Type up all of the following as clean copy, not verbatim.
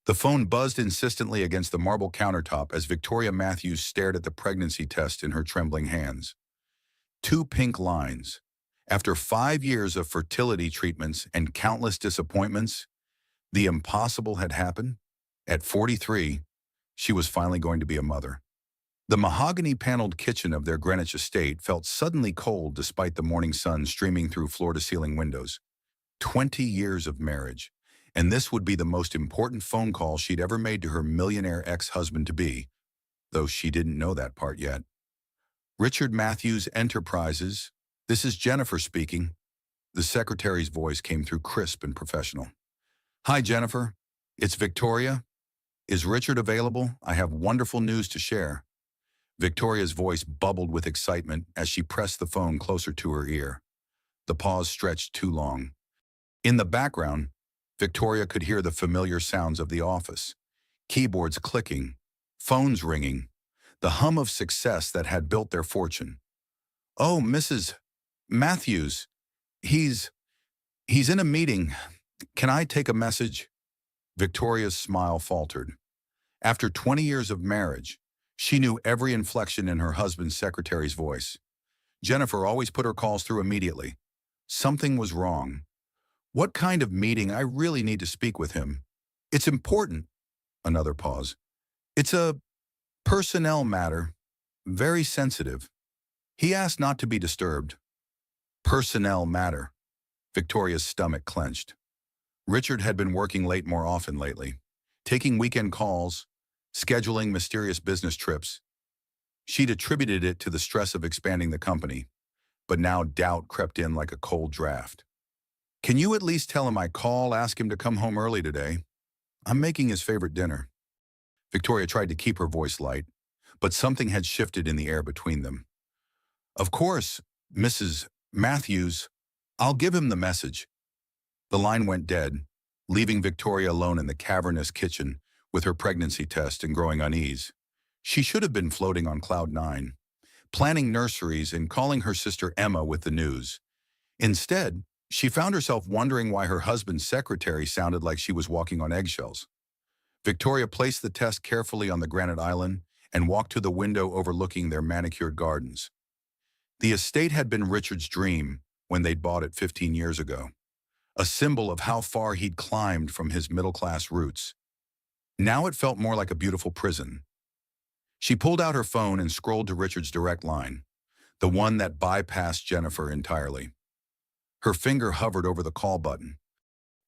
The phone buzzed insistently against the marble countertop as Victoria Matthews stared at the pregnancy test in her trembling hands. Two pink lines. After 5 years of fertility treatments and countless disappointments, the impossible had happened. At 43, she was finally going to be a mother. The mahogany-paneled kitchen of their Greenwich estate felt suddenly cold despite the morning sun streaming through floor-to-ceiling windows. 20 years of marriage, and this would be the most important phone call she'd ever made to her millionaire ex-husband-to-be, though she didn't know that part yet. Richard Matthews Enterprises, this is Jennifer speaking. The secretary's voice came through crisp and professional. Hi, Jennifer. It's Victoria. Is Richard available? I have wonderful news to share. Victoria's voice bubbled with excitement as she pressed the phone closer to her ear. The pause stretched too long. In the background, Victoria could hear the familiar sounds of the office. Keyboards clicking, phones ringing, the hum of success that had built their fortune. Oh, Mrs. Matthews, he's in a meeting. Can I take a message? Victoria's smile faltered. After 20 years of marriage, she knew every inflection in her husband's secretary's voice. Jennifer always put her calls through immediately. Something was wrong. What kind of meeting? I really need to speak with him. It's important. Another pause. It's a personnel matter. Very sensitive. He asked not to be disturbed. Personnel matter. Victoria's stomach clenched. Richard had been working late more often lately, taking weekend calls, scheduling mysterious business trips. She'd attributed it to the stress of expanding the company, but now doubt crept in like a cold draft. Can you at least tell him I ask him to come home early today? I'm making his favorite dinner. Victoria tried to keep her voice light, but something had shifted in the air between them. Of course, Mrs. Matthews, I'll give him the message. The line went dead, leaving Victoria alone in the cavernous kitchen with her pregnancy test and growing unease. She should have been floating on cloud nine, planning nurseries and calling her sister Emma with the news. Instead, she found herself wondering why her husband's secretary sounded like she was walking on eggshells. Victoria placed the test carefully on the granite island and walked to the window overlooking their manicured gardens. The estate had been Richard's dream when they'd bought it 15 years ago, a symbol of how far he'd climbed from his middle-class roots. Now it felt more like a beautiful prison. She pulled out her phone and scrolled to Richard's direct line, the one that bypassed Jennifer entirely. Her finger hovered over the call button.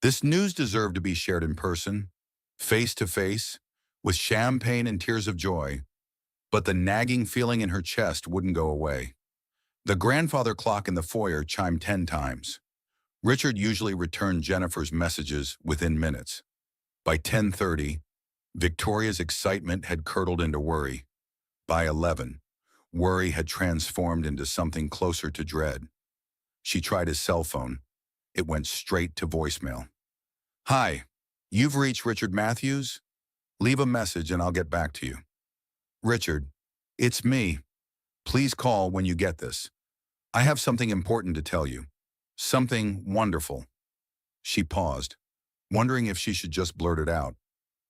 This news deserved to be shared in person, face to face, with champagne and tears of joy, but the nagging feeling in her chest wouldn't go away. The grandfather clock in the foyer chimed 10 times. Richard usually returned Jennifer's messages within minutes. By 10:30, Victoria's excitement had curdled into worry. By 11, worry had transformed into something closer to dread. She tried his cell phone. It went straight to voicemail. Hi, you've reached Richard Matthews. Leave a message and I'll get back to you. Richard, it's me. Please call when you get this. I have something important to tell you. Something wonderful. She paused, wondering if she should just blurt it out,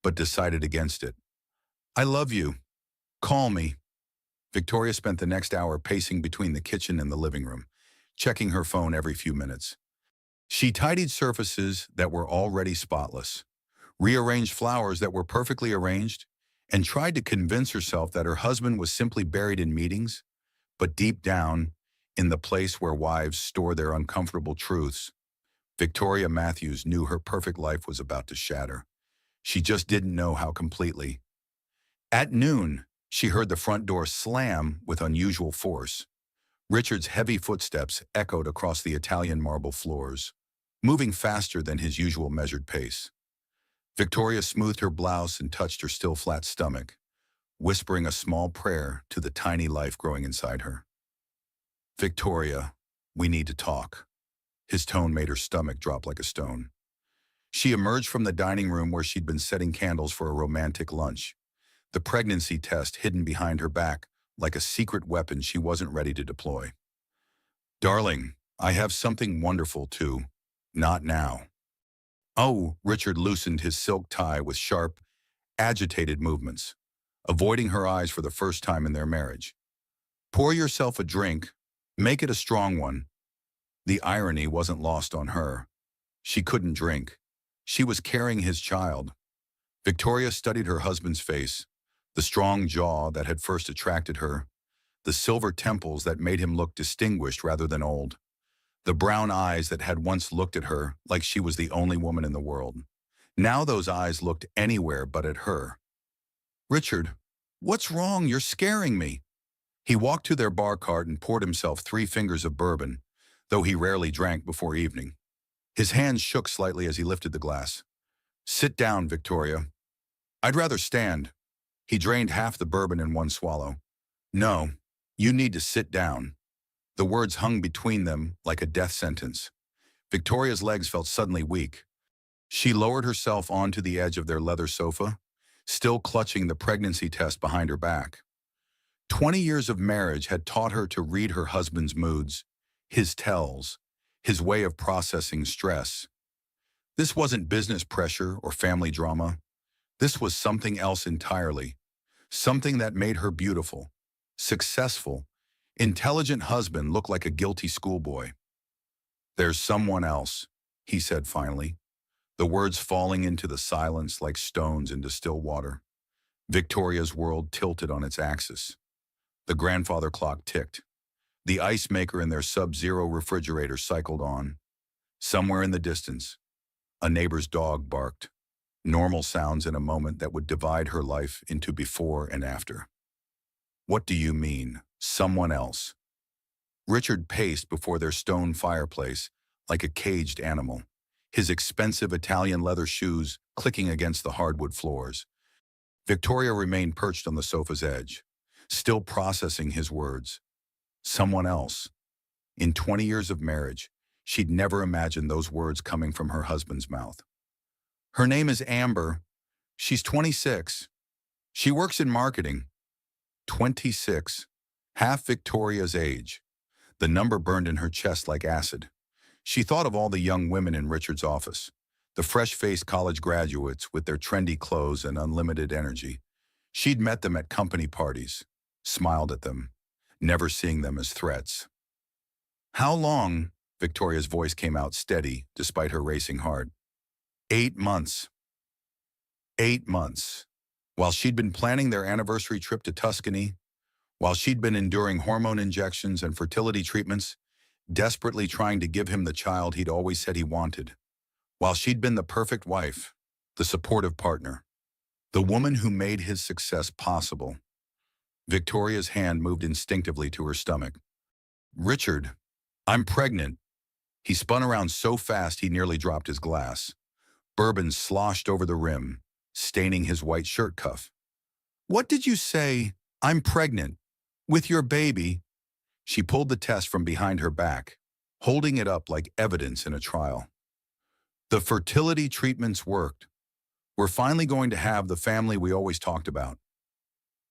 but decided against it. I love you. Call me. Victoria spent the next hour pacing between the kitchen and the living room, checking her phone every few minutes. She tidied surfaces that were already spotless, rearranged flowers that were perfectly arranged, and tried to convince herself that her husband was simply buried in meetings, but deep down, in the place where wives store their uncomfortable truths, Victoria Matthews knew her perfect life was about to shatter. She just didn't know how completely. At noon, she heard the front door slam with unusual force. Richard's heavy footsteps echoed across the Italian marble floors, moving faster than his usual measured pace. Victoria smoothed her blouse and touched her still flat stomach, whispering a small prayer to the tiny life growing inside her. Victoria, we need to talk. His tone made her stomach drop like a stone. She emerged from the dining room where she'd been setting candles for a romantic lunch, the pregnancy test hidden behind her back like a secret weapon she wasn't ready to deploy. Darling, I have something wonderful too. Not now. Oh, Richard loosened his silk tie with sharp, agitated movements, avoiding her eyes for the first time in their marriage. Pour yourself a drink. Make it a strong one. The irony wasn't lost on her. She couldn't drink. She was carrying his child. Victoria studied her husband's face, the strong jaw that had first attracted her, the silver temples that made him look distinguished rather than old, the brown eyes that had once looked at her like she was the only woman in the world. Now those eyes looked anywhere but at her. Richard, what's wrong? You're scaring me. He walked to their bar cart and poured himself 3 fingers of bourbon, though he rarely drank before evening. His hands shook slightly as he lifted the glass. Sit down, Victoria. I'd rather stand. He drained half the bourbon in one swallow. No, you need to sit down. The words hung between them like a death sentence. Victoria's legs felt suddenly weak. She lowered herself onto the edge of their leather sofa, still clutching the pregnancy test behind her back. 20 years of marriage had taught her to read her husband's moods, his tells, his way of processing stress. This wasn't business pressure or family drama. This was something else entirely, something that made her beautiful, successful, intelligent husband look like a guilty schoolboy. There's someone else, he said finally, the words falling into the silence like stones into still water. Victoria's world tilted on its axis. The grandfather clock ticked. The ice maker in their sub-zero refrigerator cycled on. Somewhere in the distance, a neighbor's dog barked. Normal sounds in a moment that would divide her life into before and after. What do you mean, someone else? Richard paced before their stone fireplace like a caged animal, his expensive Italian leather shoes clicking against the hardwood floors. Victoria remained perched on the sofa's edge, still processing his words. Someone else. In 20 years of marriage, she'd never imagined those words coming from her husband's mouth. Her name is Amber. She's 26. She works in marketing. 26. Half Victoria's age. The number burned in her chest like acid. She thought of all the young women in Richard's office, the fresh-faced college graduates with their trendy clothes and unlimited energy. She'd met them at company parties, smiled at them, never seeing them as threats. How long? Victoria's voice came out steady despite her racing heart. 8 months. 8 months. While she'd been planning their anniversary trip to Tuscany, while she'd been enduring hormone injections and fertility treatments, desperately trying to give him the child he'd always said he wanted, while she'd been the perfect wife, the supportive partner, the woman who made his success possible. Victoria's hand moved instinctively to her stomach. Richard, I'm pregnant. He spun around so fast he nearly dropped his glass. Bourbon sloshed over the rim, staining his white shirt cuff. What did you say? I'm pregnant. With your baby. She pulled the test from behind her back, holding it up like evidence in a trial. The fertility treatments worked. We're finally going to have the family we always talked about.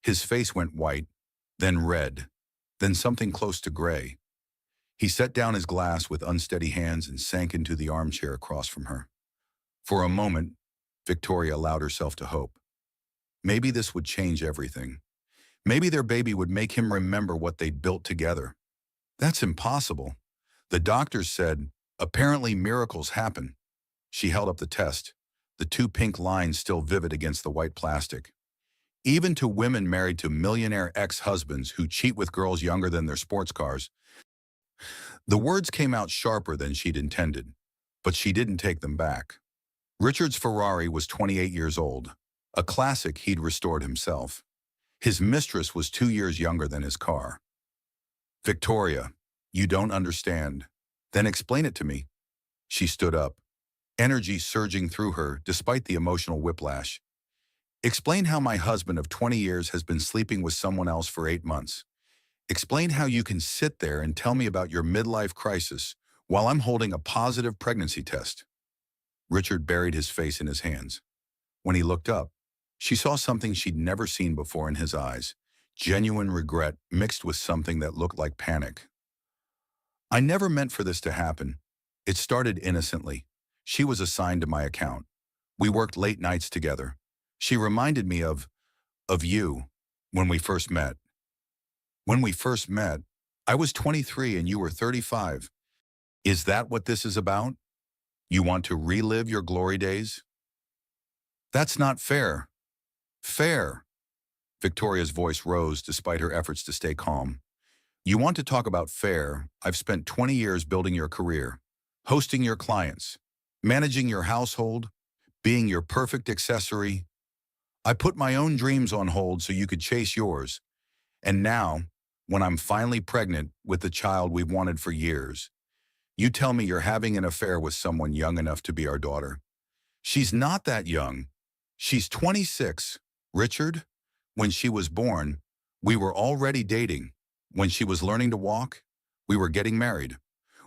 His face went white, then red, then something close to gray. He set down his glass with unsteady hands and sank into the armchair across from her. For a moment, Victoria allowed herself to hope. Maybe this would change everything. Maybe their baby would make him remember what they'd built together. That's impossible. The doctors said, apparently miracles happen. She held up the test, the 2 pink lines still vivid against the white plastic. Even to women married to millionaire ex-husbands who cheat with girls younger than their sports cars. The words came out sharper than she'd intended, but she didn't take them back. Richard's Ferrari was 28 years old, a classic he'd restored himself. His mistress was 2 years younger than his car. Victoria, you don't understand. Then explain it to me. She stood up, energy surging through her despite the emotional whiplash. Explain how my husband of 20 years has been sleeping with someone else for 8 months. Explain how you can sit there and tell me about your midlife crisis while I'm holding a positive pregnancy test. Richard buried his face in his hands. When he looked up, she saw something she'd never seen before in his eyes, genuine regret mixed with something that looked like panic. I never meant for this to happen. It started innocently, She was assigned to my account. We worked late nights together. She reminded me of you when we first met. When we first met, I was 23 and you were 35. Is that what this is about? You want to relive your glory days? That's not fair. Fair. Victoria's voice rose despite her efforts to stay calm. You want to talk about fair? I've spent 20 years building your career, hosting your clients, managing your household, being your perfect accessory. I put my own dreams on hold so you could chase yours. And now, when I'm finally pregnant with the child we've wanted for years, you tell me you're having an affair with someone young enough to be our daughter. She's not that young. She's 26. Richard, when she was born, we were already dating. When she was learning to walk, we were getting married.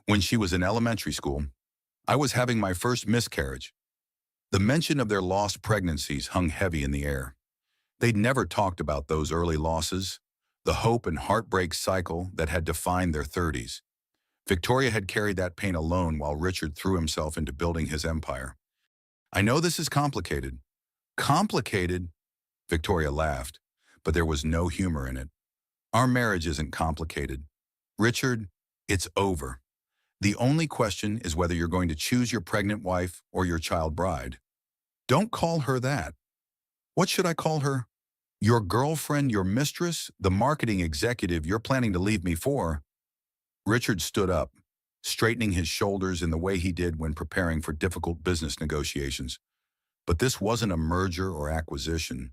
When she was in elementary school, I was having my first miscarriage. The mention of their lost pregnancies hung heavy in the air. They'd never talked about those early losses, the hope and heartbreak cycle that had defined their 30s. Victoria had carried that pain alone while Richard threw himself into building his empire. I know this is complicated. Complicated? Victoria laughed, but there was no humor in it. Our marriage isn't complicated. Richard, it's over. The only question is whether you're going to choose your pregnant wife or your child bride. Don't call her that. What should I call her? Your girlfriend, your mistress, the marketing executive you're planning to leave me for? Richard stood up, straightening his shoulders in the way he did when preparing for difficult business negotiations. But this wasn't a merger or acquisition.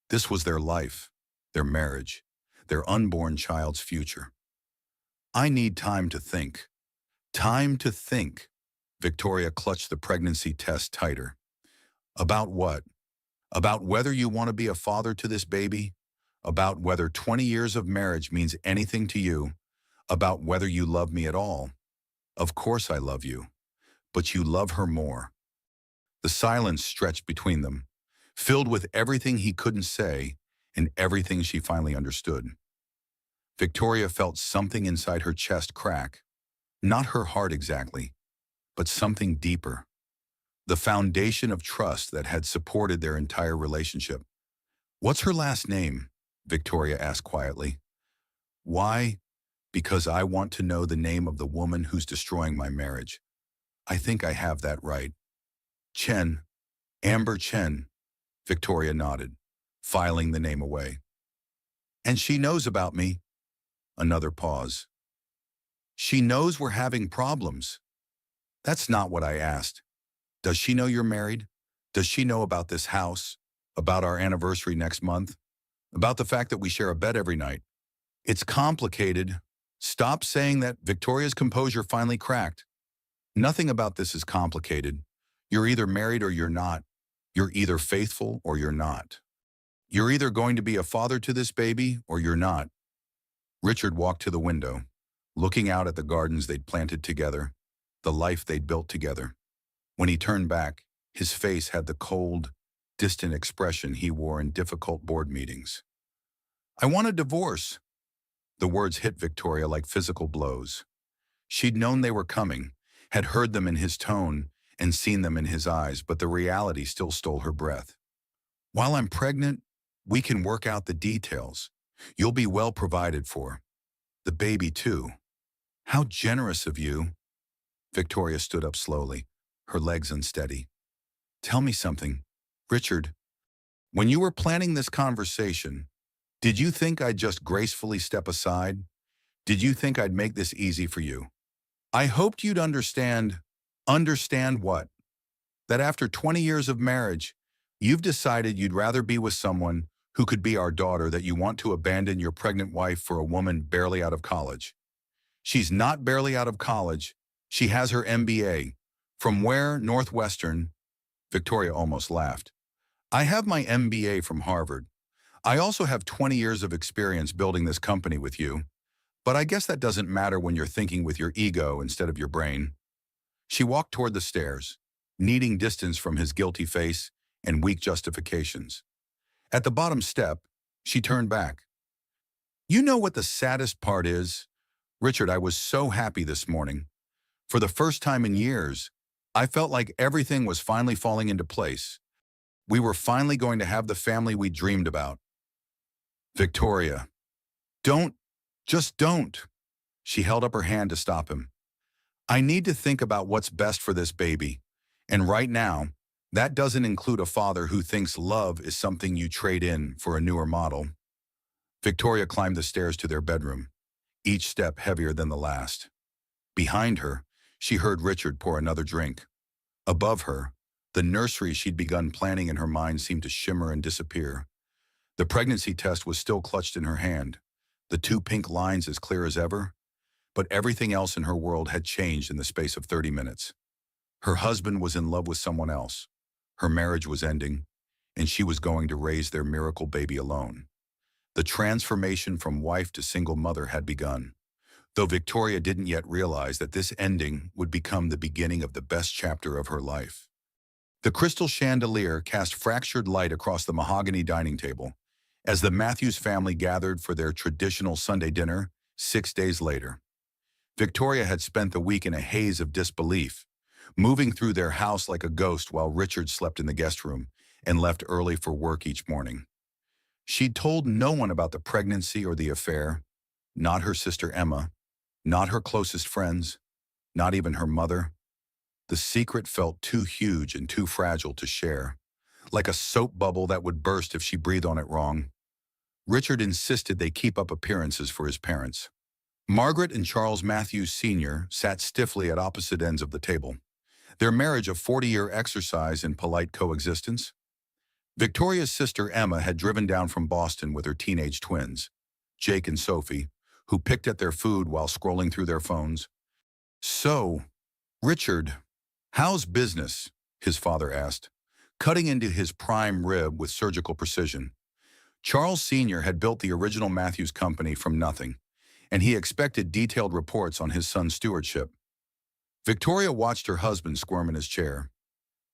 This was their life, their marriage, their unborn child's future. I need time to think. Time to think. Victoria clutched the pregnancy test tighter. About what? About whether you want to be a father to this baby? About whether 20 years of marriage means anything to you? About whether you love me at all? Of course I love you, but you love her more. The silence stretched between them, filled with everything he couldn't say and everything she finally understood. Victoria felt something inside her chest crack. Not her heart exactly, but something deeper. The foundation of trust that had supported their entire relationship. What's her last name? Victoria asked quietly. Why? Because I want to know the name of the woman who's destroying my marriage. I think I have that right. Chen. Amber Chen. Victoria nodded, filing the name away. And she knows about me. Another pause. She knows we're having problems. That's not what I asked. Does she know you're married? Does she know about this house? About our anniversary next month? About the fact that we share a bed every night? It's complicated. Stop saying that. Victoria's composure finally cracked. Nothing about this is complicated. You're either married or you're not. You're either faithful or you're not. You're either going to be a father to this baby or you're not. Richard walked to the window, looking out at the gardens they'd planted together, the life they'd built together. When he turned back, his face had the cold, distant expression he wore in difficult board meetings. I want a divorce. The words hit Victoria like physical blows. She'd known they were coming, had heard them in his tone and seen them in his eyes, but the reality still stole her breath. While I'm pregnant, we can work out the details. You'll be well provided for. The baby, too. How generous of you. Victoria stood up slowly, her legs unsteady. Tell me something, Richard. When you were planning this conversation, did you think I'd just gracefully step aside? Did you think I'd make this easy for you? I hoped you'd understand. Understand what? That after 20 years of marriage, you've decided you'd rather be with someone who could be our daughter, that you want to abandon your pregnant wife for a woman barely out of college. She's not barely out of college. She has her MBA. From where? Northwestern. Victoria almost laughed. I have my MBA from Harvard. I also have 20 years of experience building this company with you. But I guess that doesn't matter when you're thinking with your ego instead of your brain. She walked toward the stairs, needing distance from his guilty face and weak justifications. At the bottom step, she turned back. You know what the saddest part is? Richard, I was so happy this morning. For the first time in years, I felt like everything was finally falling into place. We were finally going to have the family we dreamed about. Victoria, don't, just don't. She held up her hand to stop him. I need to think about what's best for this baby. And right now, that doesn't include a father who thinks love is something you trade in for a newer model. Victoria climbed the stairs to their bedroom, each step heavier than the last. Behind her, she heard Richard pour another drink. Above her, the nursery she'd begun planning in her mind seemed to shimmer and disappear. The pregnancy test was still clutched in her hand, the two pink lines as clear as ever, but everything else in her world had changed in the space of 30 minutes. Her husband was in love with someone else. Her marriage was ending, and she was going to raise their miracle baby alone. The transformation from wife to single mother had begun, though Victoria didn't yet realize that this ending would become the beginning of the best chapter of her life. The crystal chandelier cast fractured light across the mahogany dining table as the Matthews family gathered for their traditional Sunday dinner 6 days later. Victoria had spent the week in a haze of disbelief, moving through their house like a ghost while Richard slept in the guest room and left early for work each morning. She'd told no one about the pregnancy or the affair, not her sister Emma, not her closest friends, not even her mother. The secret felt too huge and too fragile to share, like a soap bubble that would burst if she breathed on it wrong. Richard insisted they keep up appearances for his parents. Margaret and Charles Matthews Sr. sat stiffly at opposite ends of the table, their marriage a 40-year exercise in polite coexistence. Victoria's sister Emma had driven down from Boston with her teenage twins, Jake and Sophie, who picked at their food while scrolling through their phones. "So, Richard, how's business?" his father asked, cutting into his prime rib with surgical precision. Charles Sr. had built the original Matthews company from nothing, and he expected detailed reports on his son's stewardship. Victoria watched her husband squirm in his chair.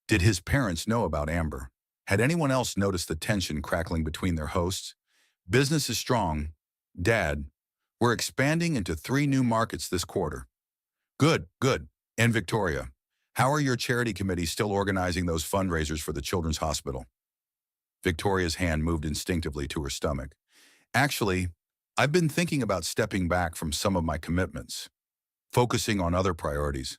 Did his parents know about Amber? Had anyone else noticed the tension crackling between their hosts? "Business is strong. Dad, we're expanding into 3 new markets this quarter." "Good, good. And Victoria, how are your charity committees still organizing those fundraisers for the Children's Hospital?" Victoria's hand moved instinctively to her stomach. "Actually, I've been thinking about stepping back from some of my commitments, focusing on other priorities."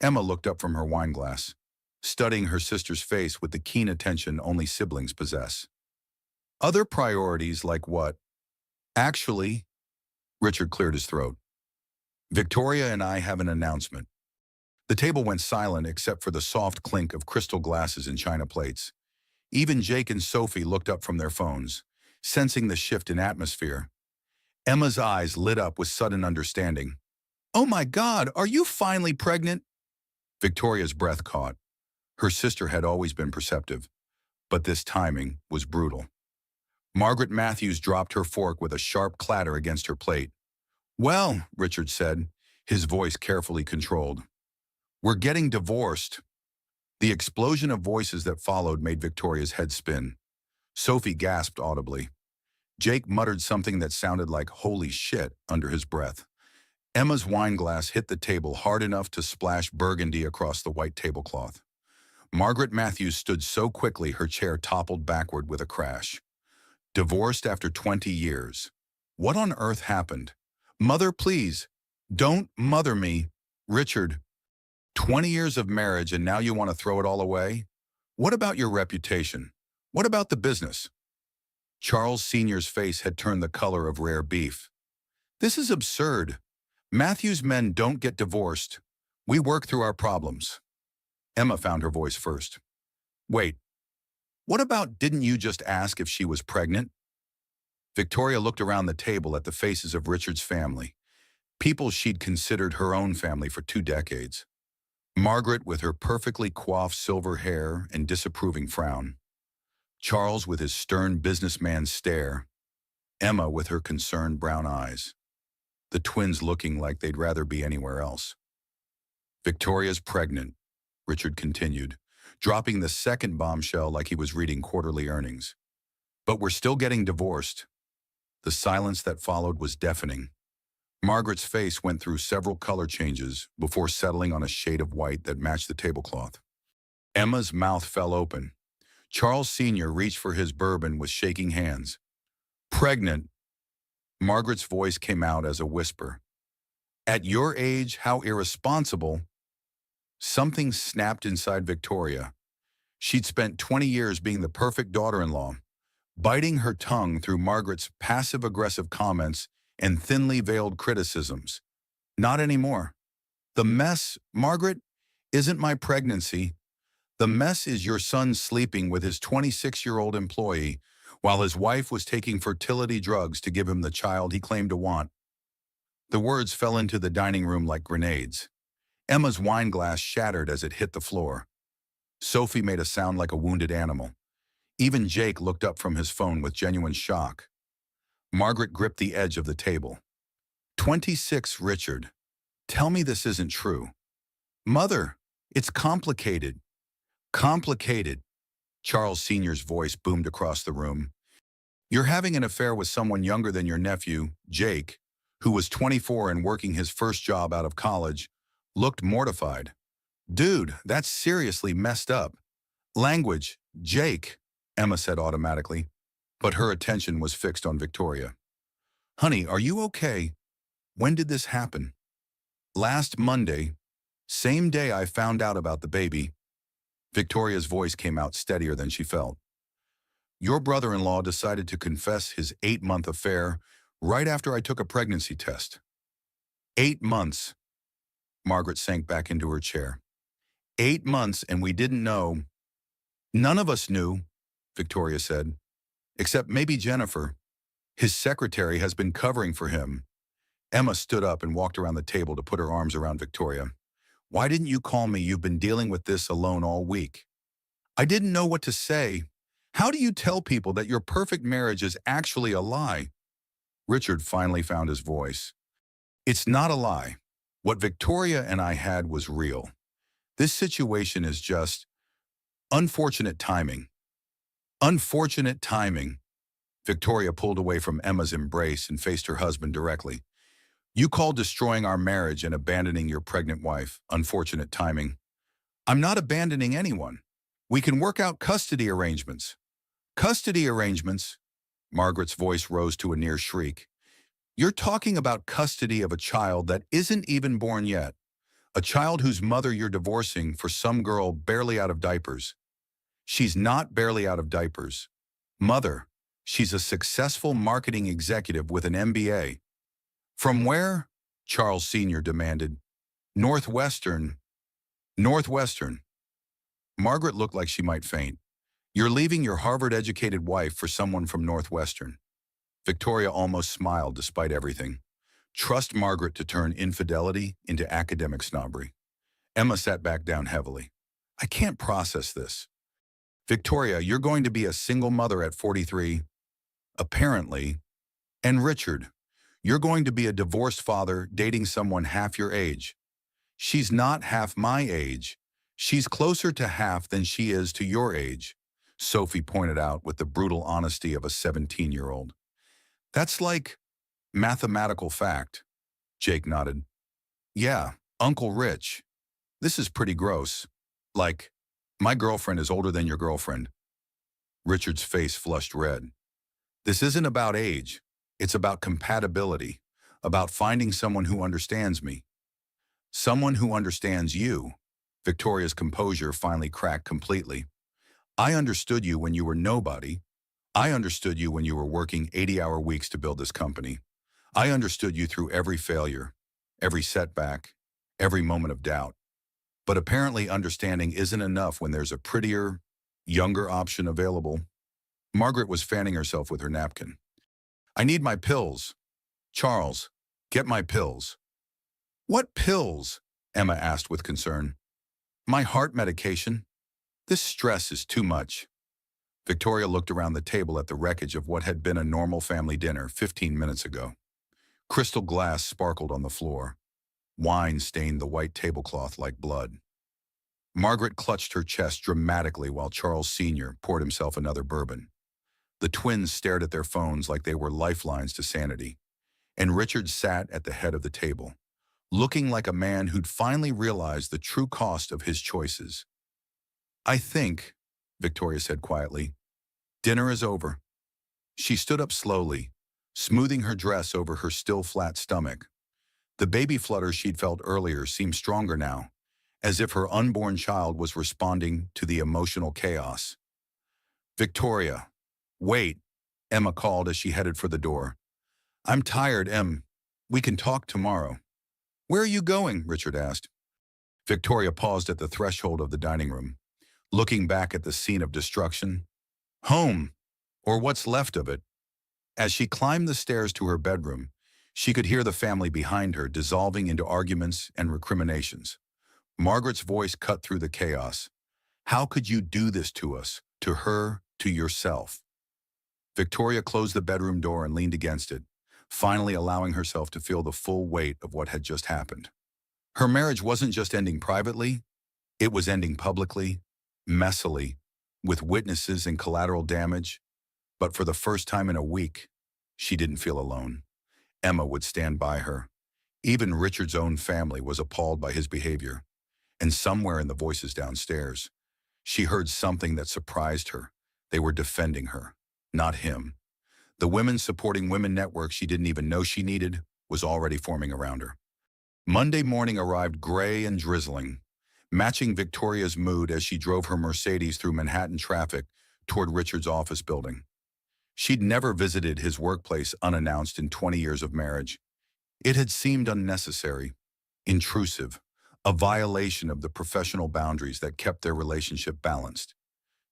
Emma looked up from her wine glass, studying her sister's face with the keen attention only siblings possess. "Other priorities like what?" "Actually," Richard cleared his throat, "Victoria and I have an announcement." The table went silent except for the soft clink of crystal glasses and china plates. Even Jake and Sophie looked up from their phones, sensing the shift in atmosphere. Emma's eyes lit up with sudden understanding. "Oh my God, are you finally pregnant?" Victoria's breath caught. Her sister had always been perceptive, but this timing was brutal. Margaret Matthews dropped her fork with a sharp clatter against her plate. "Well," Richard said, his voice carefully controlled, "we're getting divorced." The explosion of voices that followed made Victoria's head spin. Sophie gasped audibly. Jake muttered something that sounded like "holy shit" under his breath. Emma's wine glass hit the table hard enough to splash burgundy across the white tablecloth. Margaret Matthews stood so quickly her chair toppled backward with a crash. Divorced after 20 years. What on earth happened? "Mother, please, don't mother me." "Richard, 20 years of marriage and now you want to throw it all away? What about your reputation? What about the business?" Charles Sr.'s face had turned the color of rare beef. "This is absurd. Matthews men don't get divorced. We work through our problems." Emma found her voice first. "Wait, what about didn't you just ask if she was pregnant?" Victoria looked around the table at the faces of Richard's family, people she'd considered her own family for 2 decades. Margaret with her perfectly coiffed silver hair and disapproving frown. Charles with his stern businessman stare. Emma with her concerned brown eyes. The twins looking like they'd rather be anywhere else. "Victoria's pregnant," Richard continued, dropping the second bombshell like he was reading quarterly earnings. "But we're still getting divorced." The silence that followed was deafening. Margaret's face went through several color changes before settling on a shade of white that matched the tablecloth. Emma's mouth fell open. Charles Sr. reached for his bourbon with shaking hands. Pregnant. Margaret's voice came out as a whisper. At your age, how irresponsible. Something snapped inside Victoria. She'd spent 20 years being the perfect daughter-in-law, biting her tongue through Margaret's passive-aggressive comments and thinly veiled criticisms. Not anymore. The mess, Margaret, isn't my pregnancy. The mess is your son sleeping with his 26-year-old employee while his wife was taking fertility drugs to give him the child he claimed to want. The words fell into the dining room like grenades. Emma's wine glass shattered as it hit the floor. Sophie made a sound like a wounded animal. Even Jake looked up from his phone with genuine shock. Margaret gripped the edge of the table. 26, Richard. Tell me this isn't true. Mother, it's complicated. Complicated. Charles Sr.'s voice boomed across the room. You're having an affair with someone younger than your nephew, Jake, who was 24 and working his first job out of college, looked mortified. Dude, that's seriously messed up. Language, Jake, Emma said automatically, but her attention was fixed on Victoria. Honey, are you okay? When did this happen? Last Monday, same day I found out about the baby. Victoria's voice came out steadier than she felt. Your brother-in-law decided to confess his 8-month affair right after I took a pregnancy test. 8 months. Margaret sank back into her chair. 8 months and we didn't know. None of us knew, Victoria said, except maybe Jennifer. His secretary has been covering for him. Emma stood up and walked around the table to put her arms around Victoria. Why didn't you call me? You've been dealing with this alone all week. I didn't know what to say. How do you tell people that your perfect marriage is actually a lie? Richard finally found his voice. It's not a lie. What Victoria and I had was real. This situation is just unfortunate timing. Unfortunate timing. Victoria pulled away from Emma's embrace and faced her husband directly. You call destroying our marriage and abandoning your pregnant wife unfortunate timing. I'm not abandoning anyone. We can work out custody arrangements. Custody arrangements? Margaret's voice rose to a near shriek. You're talking about custody of a child that isn't even born yet. A child whose mother you're divorcing for some girl barely out of diapers. She's not barely out of diapers. Mother, she's a successful marketing executive with an MBA. From where? Charles Sr. demanded. Northwestern. Northwestern. Margaret looked like she might faint. You're leaving your Harvard-educated wife for someone from Northwestern. Victoria almost smiled despite everything. Trust Margaret to turn infidelity into academic snobbery. Emma sat back down heavily. I can't process this. Victoria, you're going to be a single mother at 43. Apparently. And Richard, you're going to be a divorced father dating someone half your age. She's not half my age. She's closer to half than she is to your age, Sophie pointed out with the brutal honesty of a 17-year-old. That's like mathematical fact. Jake nodded. Yeah, Uncle Rich. This is pretty gross. Like, my girlfriend is older than your girlfriend. Richard's face flushed red. This isn't about age. It's about compatibility, about finding someone who understands me. Someone who understands you. Victoria's composure finally cracked completely. I understood you when you were nobody. I understood you when you were working 80-hour weeks to build this company. I understood you through every failure, every setback, every moment of doubt. But apparently understanding isn't enough when there's a prettier, younger option available. Margaret was fanning herself with her napkin. I need my pills. Charles, get my pills. What pills? Emma asked with concern. My heart medication. This stress is too much. Victoria looked around the table at the wreckage of what had been a normal family dinner 15 minutes ago. Crystal glass sparkled on the floor. Wine stained the white tablecloth like blood. Margaret clutched her chest dramatically while Charles Sr. poured himself another bourbon. The twins stared at their phones like they were lifelines to sanity. and Richard sat at the head of the table, looking like a man who'd finally realized the true cost of his choices. "I think," Victoria said quietly, "dinner is over." She stood up slowly, smoothing her dress over her still flat stomach. The baby flutter she'd felt earlier seemed stronger now, as if her unborn child was responding to the emotional chaos. "Victoria, wait," Emma called as she headed for the door. "I'm tired, Em. We can talk tomorrow." "Where are you going?" Richard asked. Victoria paused at the threshold of the dining room, looking back at the scene of destruction. "Home, or what's left of it." As she climbed the stairs to her bedroom, she could hear the family behind her dissolving into arguments and recriminations. Margaret's voice cut through the chaos. "How could you do this to us, to her, to yourself?" Victoria closed the bedroom door and leaned against it, finally allowing herself to feel the full weight of what had just happened. Her marriage wasn't just ending privately, it was ending publicly, messily, with witnesses and collateral damage. But for the first time in a week, she didn't feel alone. Emma would stand by her. Even Richard's own family was appalled by his behavior. And somewhere in the voices downstairs, she heard something that surprised her. They were defending her, not him. The Women Supporting Women network she didn't even know she needed was already forming around her. Monday morning arrived gray and drizzling, matching Victoria's mood as she drove her Mercedes through Manhattan traffic toward Richard's office building. She'd never visited his workplace unannounced in 20 years of marriage. It had seemed unnecessary, intrusive, a violation of the professional boundaries that kept their relationship balanced.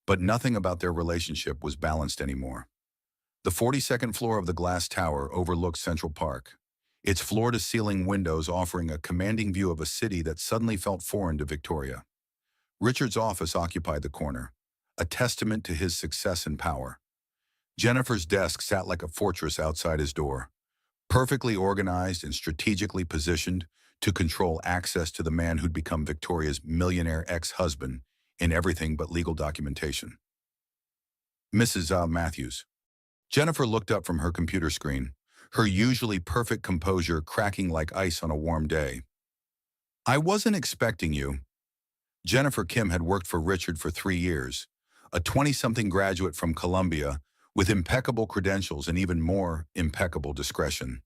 But nothing about their relationship was balanced anymore. The 42nd floor of the glass tower overlooked Central Park, its floor-to-ceiling windows offering a commanding view of a city that suddenly felt foreign to Victoria. Richard's office occupied the corner, a testament to his success and power. Jennifer's desk sat like a fortress outside his door, perfectly organized and strategically positioned to control access to the man who'd become Victoria's millionaire ex-husband in everything but legal documentation. "Mrs. Matthews." Jennifer looked up from her computer screen, her usually perfect composure cracking like ice on a warm day. "I wasn't expecting you." Jennifer Kim had worked for Richard for 3 years, a 20-something graduate from Columbia with impeccable credentials and even more impeccable discretion.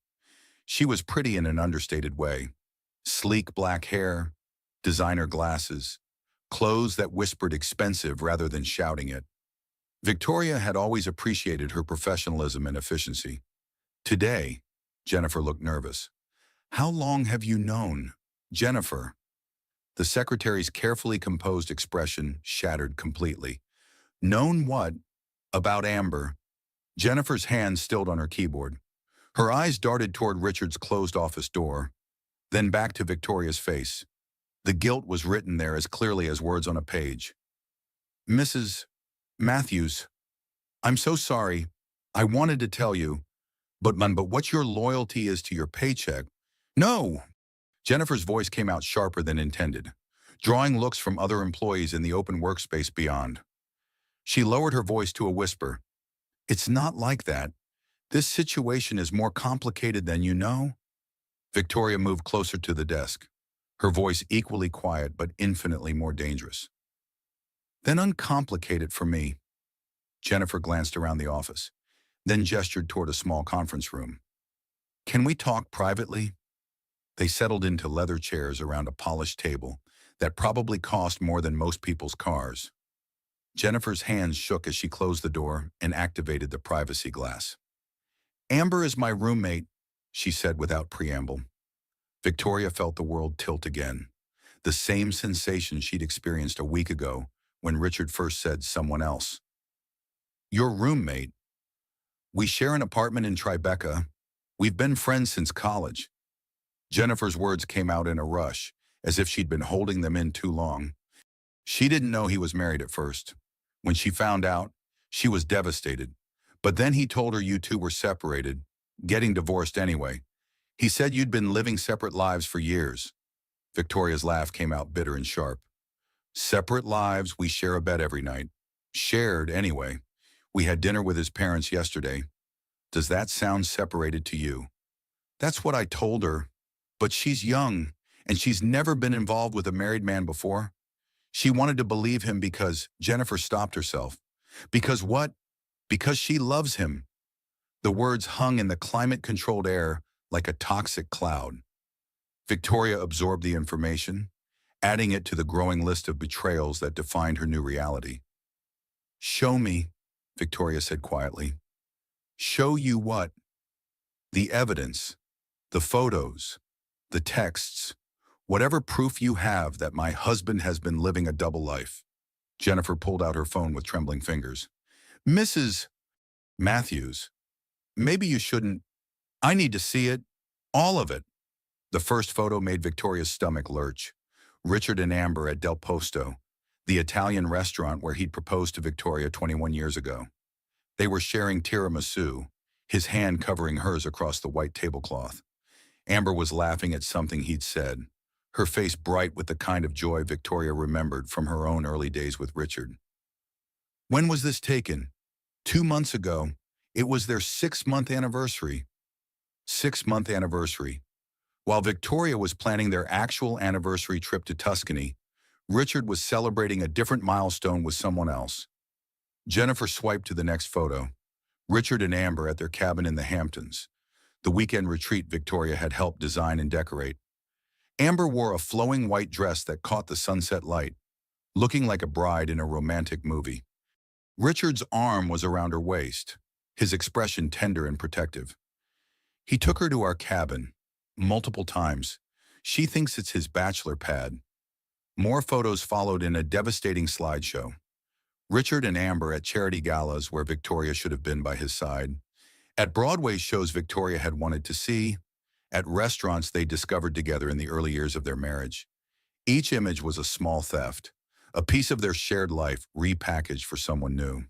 She was pretty in an understated way. Sleek black hair, designer glasses, clothes that whispered expensive rather than shouting it. Victoria had always appreciated her professionalism and efficiency. Today, Jennifer looked nervous. "How long have you known, Jennifer?" The secretary's carefully composed expression shattered completely. "Known what? About Amber?" Jennifer's hand stilled on her keyboard. Her eyes darted toward Richard's closed office door, then back to Victoria's face. The guilt was written there as clearly as words on a page. "Mrs. Matthews, I'm so sorry. I wanted to tell you, but what your loyalty is to your paycheck." "No!" Jennifer's voice came out sharper than intended, drawing looks from other employees in the open workspace beyond. She lowered her voice to a whisper. "It's not like that. This situation is more complicated than you know." Victoria moved closer to the desk, her voice equally quiet but infinitely more dangerous. "Then uncomplicate it for me." Jennifer glanced around the office, then gestured toward a small conference room. "Can we talk privately?" They settled into leather chairs around a polished table that probably cost more than most people's cars. Jennifer's hands shook as she closed the door and activated the privacy glass. "Amber is my roommate," she said without preamble. Victoria felt the world tilt again, the same sensation she'd experienced a week ago when Richard first said someone else. "Your roommate? We share an apartment in Tribeca. We've been friends since college." Jennifer's words came out in a rush, as if she'd been holding them in too long. She didn't know he was married at first. When she found out, she was devastated. But then he told her you two were separated, getting divorced anyway. He said you'd been living separate lives for years. Victoria's laugh came out bitter and sharp. "Separate lives, we share a bed every night. Shared, anyway. We had dinner with his parents yesterday. Does that sound separated to you?" That's what I told her. But she's young, and she's never been involved with a married man before. She wanted to believe him because Jennifer stopped herself. Because what? Because she loves him. The words hung in the climate-controlled air like a toxic cloud. Victoria absorbed the information, adding it to the growing list of betrayals that defined her new reality. Show me, Victoria said quietly. Show you what? The evidence, the photos, the texts, whatever proof you have that my husband has been living a double life. Jennifer pulled out her phone with trembling fingers. Mrs. Matthews, maybe you shouldn't. I need to see it. All of it. The first photo made Victoria's stomach lurch. Richard and Amber at Del Posto, the Italian restaurant where he'd proposed to Victoria 21 years ago. They were sharing tiramisu, his hand covering hers across the white tablecloth. Amber was laughing at something he'd said, her face bright with the kind of joy Victoria remembered from her own early days with Richard. When was this taken? 2 months ago. It was their 6-month anniversary. 6-month anniversary. While Victoria was planning their actual anniversary trip to Tuscany, Richard was celebrating a different milestone with someone else. Jennifer swiped to the next photo. Richard and Amber at their cabin in the Hamptons, the weekend retreat Victoria had helped design and decorate. Amber wore a flowing white dress that caught the sunset light, looking like a bride in a romantic movie. Richard's arm was around her waist, his expression tender and protective. He took her to our cabin, multiple times. She thinks it's his bachelor pad. More photos followed in a devastating slideshow. Richard and Amber at charity galas where Victoria should have been by his side. At Broadway shows Victoria had wanted to see. At restaurants they discovered together in the early years of their marriage. Each image was a small theft, a piece of their shared life repackaged for someone new.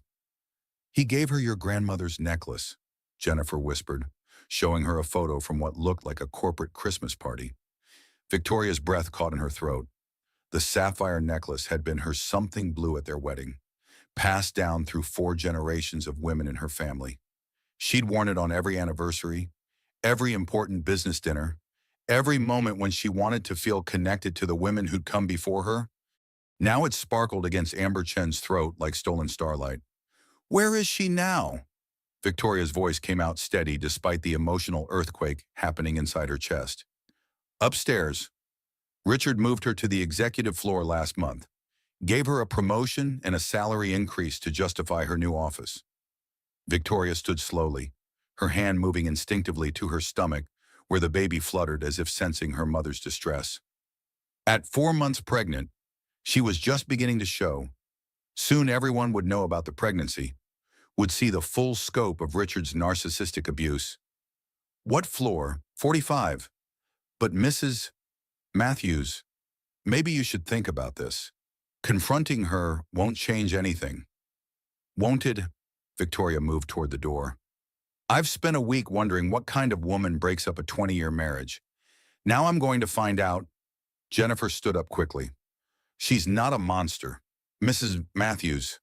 He gave her your grandmother's necklace, Jennifer whispered, showing her a photo from what looked like a corporate Christmas party. Victoria's breath caught in her throat. The sapphire necklace had been her something blue at their wedding, passed down through 4 generations of women in her family. She'd worn it on every anniversary, every important business dinner, every moment when she wanted to feel connected to the women who'd come before her. Now it sparkled against Amber Chen's throat like stolen starlight. Where is she now? Victoria's voice came out steady despite the emotional earthquake happening inside her chest. Upstairs. Richard moved her to the executive floor last month, gave her a promotion and a salary increase to justify her new office. Victoria stood slowly, her hand moving instinctively to her stomach where the baby fluttered as if sensing her mother's distress. At 4 months pregnant, she was just beginning to show. Soon everyone would know about the pregnancy, would see the full scope of Richard's narcissistic abuse. What floor? 45. But Mrs. Matthews, maybe you should think about this. Confronting her won't change anything. Won't it? Victoria moved toward the door. I've spent a week wondering what kind of woman breaks up a 20-year marriage. Now I'm going to find out. Jennifer stood up quickly. She's not a monster. Mrs. Matthews,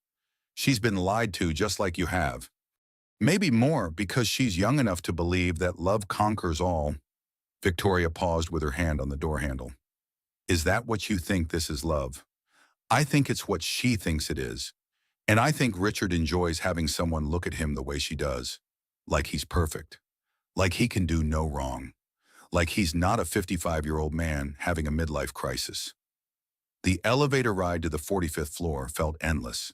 she's been lied to just like you have. Maybe more because she's young enough to believe that love conquers all. Victoria paused with her hand on the door handle. Is that what you think this is love? I think it's what she thinks it is. And I think Richard enjoys having someone look at him the way she does. Like he's perfect. Like he can do no wrong. Like he's not a 55-year-old man having a midlife crisis. The elevator ride to the 45th floor felt endless.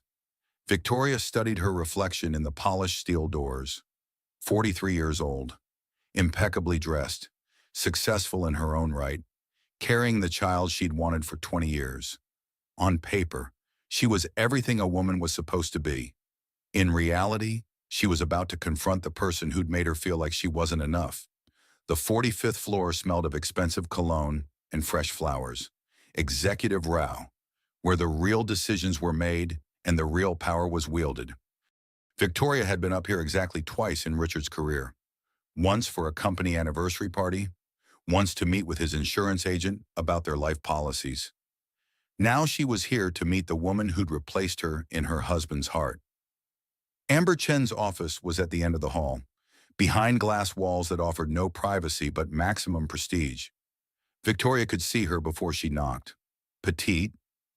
Victoria studied her reflection in the polished steel doors. 43 years old, impeccably dressed, successful in her own right, carrying the child she'd wanted for 20 years. On paper, she was everything a woman was supposed to be. In reality, she was about to confront the person who'd made her feel like she wasn't enough. The 45th floor smelled of expensive cologne and fresh flowers. Executive row, where the real decisions were made and the real power was wielded. Victoria had been up here exactly twice in Richard's career. Once for a company anniversary party, once to meet with his insurance agent about their life policies. Now she was here to meet the woman who'd replaced her in her husband's heart. Amber Chen's office was at the end of the hall. behind glass walls that offered no privacy but maximum prestige. Victoria could see her before she knocked. Petite,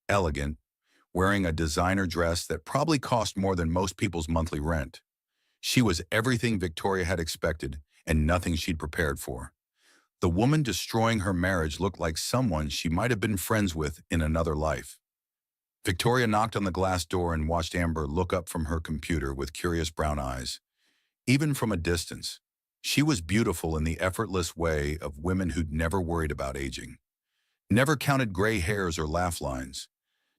elegant, wearing a designer dress that probably cost more than most people's monthly rent. She was everything Victoria had expected and nothing she'd prepared for. The woman destroying her marriage looked like someone she might have been friends with in another life. Victoria knocked on the glass door and watched Amber look up from her computer with curious brown eyes. Even from a distance, she was beautiful in the effortless way of women who'd never worried about aging. Never counted gray hairs or laugh lines.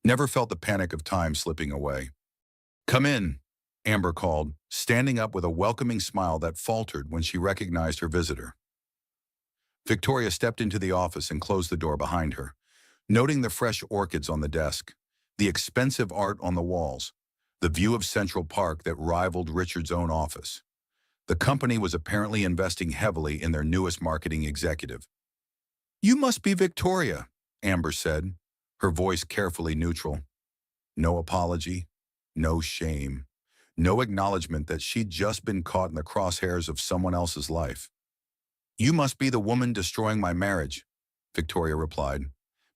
Never felt the panic of time slipping away. "Come in," Amber called, standing up with a welcoming smile that faltered when she recognized her visitor. Victoria stepped into the office and closed the door behind her, noting the fresh orchids on the desk, the expensive art on the walls, the view of Central Park that rivaled Richard's own office. The company was apparently investing heavily in their newest marketing executive. "You must be Victoria," Amber said, her voice carefully neutral. No apology, no shame, no acknowledgement that she'd just been caught in the crosshairs of someone else's life. "You must be the woman destroying my marriage," Victoria replied,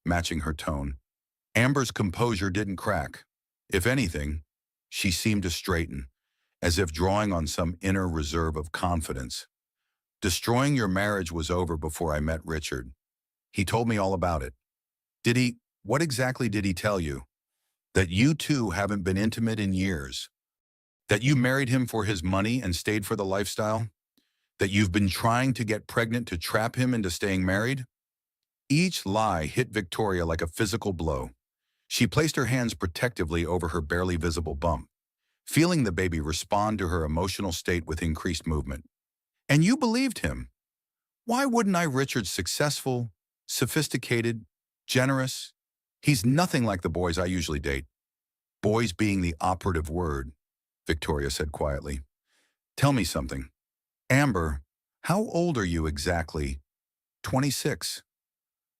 matching her tone. Amber's composure didn't crack. If anything, she seemed to straighten, as if drawing on some inner reserve of confidence. "Destroying your marriage was over before I met Richard. He told me all about it." What exactly did he tell you?" "That you two haven't been intimate in years. That you married him for his money and stayed for the lifestyle. That you've been trying to get pregnant to trap him into staying married." Each lie hit Victoria like a physical blow. She placed her hands protectively over her barely visible bump, feeling the baby respond to her emotional state with increased movement. "And you believed him? Why wouldn't I? Richard's successful, sophisticated, generous. He's nothing like the boys I usually date." "Boys" being the operative word, Victoria said quietly. "Tell me something. Amber, how old are you exactly?" 26.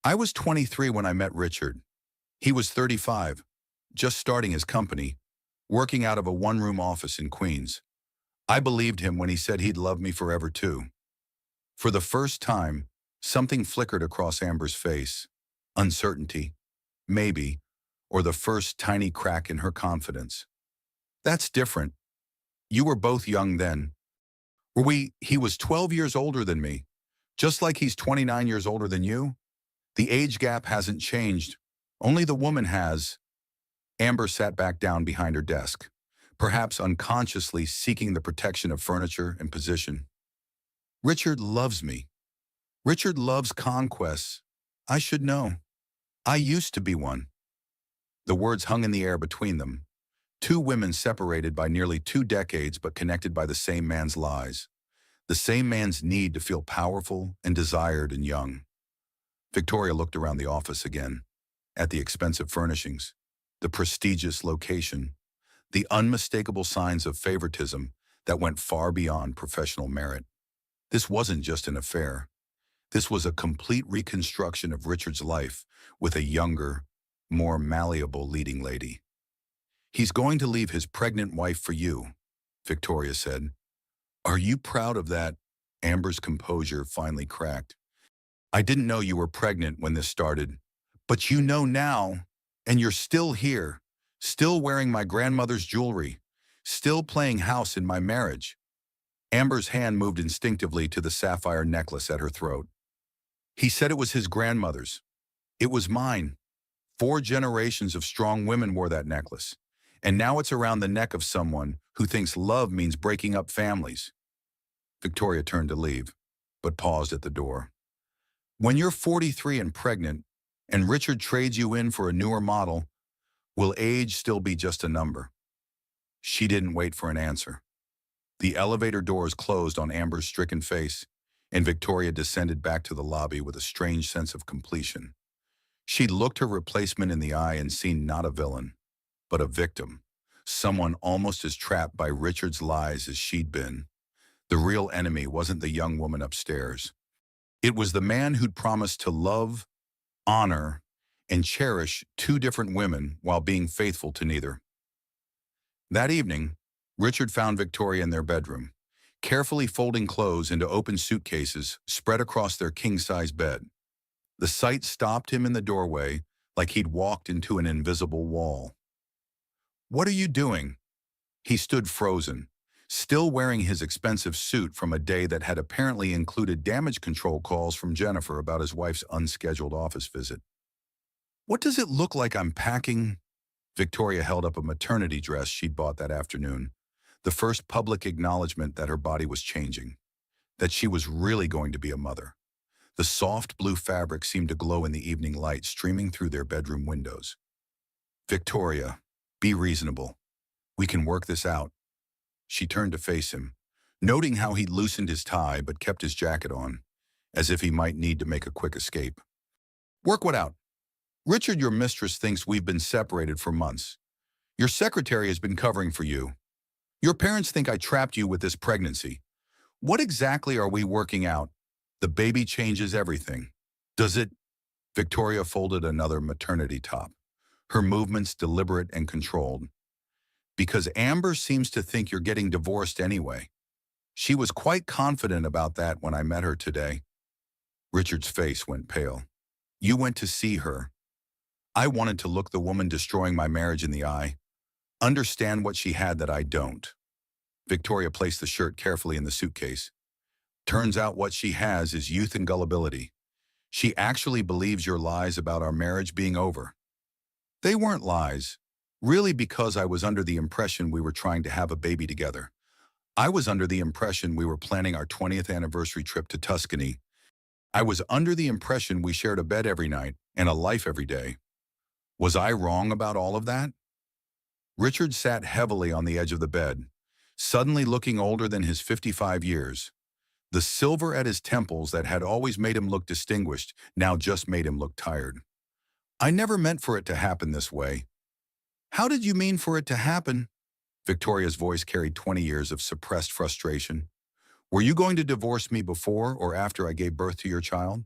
"I was 23 when I met Richard. He was 35, just starting his company, working out of a one-room office in Queens. I believed him when he said he'd love me forever too." For the first time, something flickered across Amber's face. Uncertainty, maybe, or the first tiny crack in her confidence. "That's different. You were both young then." He was 12 years older than me, just like he's 29 years older than you. The age gap hasn't changed. Only the woman has." Amber sat back down behind her desk, perhaps unconsciously seeking the protection of furniture and position. "Richard loves me. Richard loves conquests. I should know. I used to be one." The words hung in the air between them. Two women separated by nearly 2 decades but connected by the same man's lies. The same man's need to feel powerful and desired and young. Victoria looked around the office again, at the expensive furnishings, the prestigious location, the unmistakable signs of favoritism that went far beyond professional merit. This wasn't just an affair. This was a complete reconstruction of Richard's life with a younger, more malleable leading lady. "He's going to leave his pregnant wife for you," Victoria said. "Are you proud of that?" Amber's composure finally cracked. "I didn't know you were pregnant when this started, but you know now, and you're still here, still wearing my grandmother's jewelry, still playing house in my marriage." Amber's hand moved instinctively to the sapphire necklace at her throat. "He said it was his grandmother's. It was mine. 4 generations of strong women wore that necklace, and now it's around the neck of someone who thinks love means breaking up families." Victoria turned to leave, but paused at the door. "When you're 43 and pregnant, and Richard trades you in for a newer model, will age still be just a number?" She didn't wait for an answer. The elevator doors closed on Amber's stricken face, and Victoria descended back to the lobby with a strange sense of completion. She'd looked her replacement in the eye and seen not a villain, but a victim, someone almost as trapped by Richard's lies as she'd been. The real enemy wasn't the young woman upstairs. It was the man who'd promised to love, honor, and cherish 2 different women while being faithful to neither. That evening, Richard found Victoria in their bedroom, carefully folding clothes into open suitcases spread across their king-size bed. The sight stopped him in the doorway like he'd walked into an invisible wall. "What are you doing?" He stood frozen, still wearing his expensive suit from a day that had apparently included damage control calls from Jennifer about his wife's unscheduled office visit. "What does it look like I'm packing?" Victoria held up a maternity dress she'd bought that afternoon, the first public acknowledgement that her body was changing, that she was really going to be a mother. The soft blue fabric seemed to glow in the evening light streaming through their bedroom windows. "Victoria, be reasonable. We can work this out." She turned to face him, noting how he loosened his tie but kept his jacket on, as if he might need to make a quick escape. "Work what out? Richard, your mistress, thinks we've been separated for months. Your secretary has been covering for you. Your parents think I trapped you with this pregnancy. What exactly are we working out? The baby changes everything. Does it?" Victoria folded another maternity top, her movements deliberate and controlled. "Because Amber seems to think you're getting divorced anyway. She was quite confident about that when I met her today." Richard's face went pale. "You went to see her." "I wanted to look the woman destroying my marriage in the eye. Understand what she had that I don't." Victoria placed the shirt carefully in the suitcase. "Turns out what she has is youth and gullibility. She actually believes your lies about our marriage being over." "They weren't lies. Really, because I was under the impression we were trying to have a baby together. I was under the impression we were planning our 20th anniversary trip to Tuscany. I was under the impression we shared a bed every night and a life every day. Was I wrong about all of that?" Richard sat heavily on the edge of the bed, suddenly looking older than his 55 years. The silver at his temples that had always made him look distinguished now just made him look tired. "I never meant for it to happen this way." "How did you mean for it to happen?" Victoria's voice carried 20 years of suppressed frustration. "Were you going to divorce me before or after I gave birth to your child?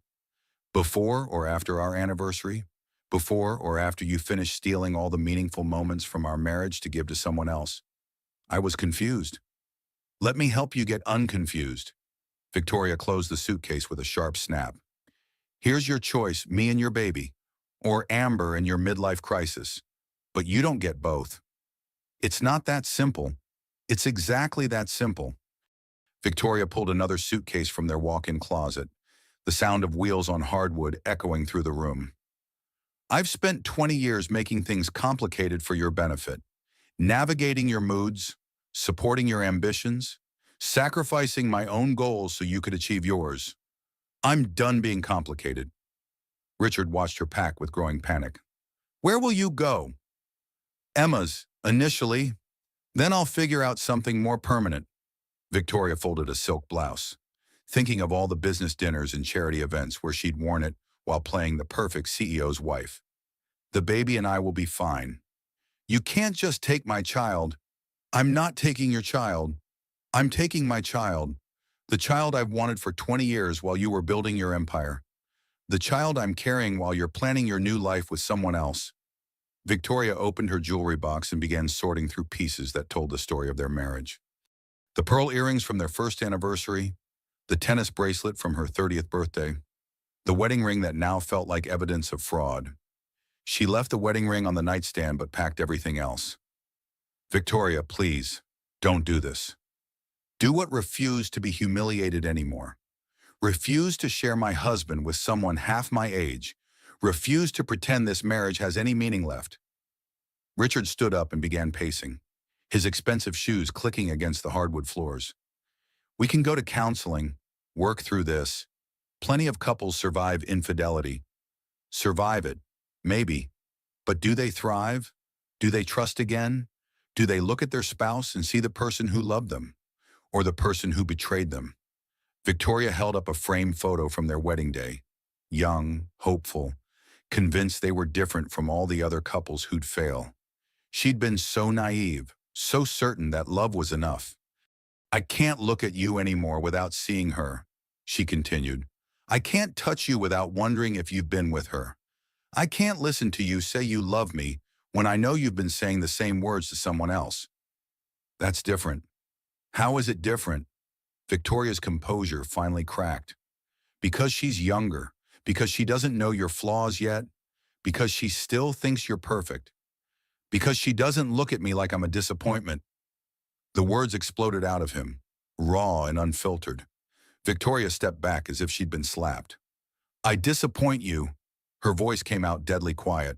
Before or after our anniversary? Before or after you finished stealing all the meaningful moments from our marriage to give to someone else?" I was confused. "Let me help you get unconfused." Victoria closed the suitcase with a sharp snap. "Here's your choice, me and your baby, or Amber and your midlife crisis. But you don't get both." "It's not that simple." "It's exactly that simple." Victoria pulled another suitcase from their walk-in closet, the sound of wheels on hardwood echoing through the room. "I've spent 20 years making things complicated for your benefit, navigating your moods, supporting your ambitions, sacrificing my own goals so you could achieve yours. I'm done being complicated." Richard watched her pack with growing panic. "Where will you go?" "Emma's, initially. Then I'll figure out something more permanent." Victoria folded a silk blouse, thinking of all the business dinners and charity events where she'd worn it while playing the perfect CEO's wife. "The baby and I will be fine." "You can't just take my child." "I'm not taking your child. I'm taking my child. The child I've wanted for 20 years while you were building your empire. The child I'm carrying while you're planning your new life with someone else." Victoria opened her jewelry box and began sorting through pieces that told the story of their marriage. The pearl earrings from their first anniversary, the tennis bracelet from her 30th birthday, the wedding ring that now felt like evidence of fraud. She left the wedding ring on the nightstand but packed everything else. "Victoria, please, don't do this. Do what? Refuse to be humiliated anymore. Refuse to share my husband with someone half my age. Refuse to pretend this marriage has any meaning left." Richard stood up and began pacing, his expensive shoes clicking against the hardwood floors. "We can go to counseling, work through this. Plenty of couples survive infidelity. Survive it, maybe. But do they thrive? Do they trust again? Do they look at their spouse and see the person who loved them, or the person who betrayed them?" Victoria held up a framed photo from their wedding day, young, hopeful, convinced they were different from all the other couples who'd fail. She'd been so naive, so certain that love was enough. "I can't look at you anymore without seeing her," she continued. "I can't touch you without wondering if you've been with her. I can't listen to you say you love me when I know you've been saying the same words to someone else." "That's different." "How is it different?" Victoria's composure finally cracked. Because she's younger, because she doesn't know your flaws yet, because she still thinks you're perfect, because she doesn't look at me like I'm a disappointment. The words exploded out of him, raw and unfiltered. Victoria stepped back as if she'd been slapped. I disappoint you. Her voice came out deadly quiet.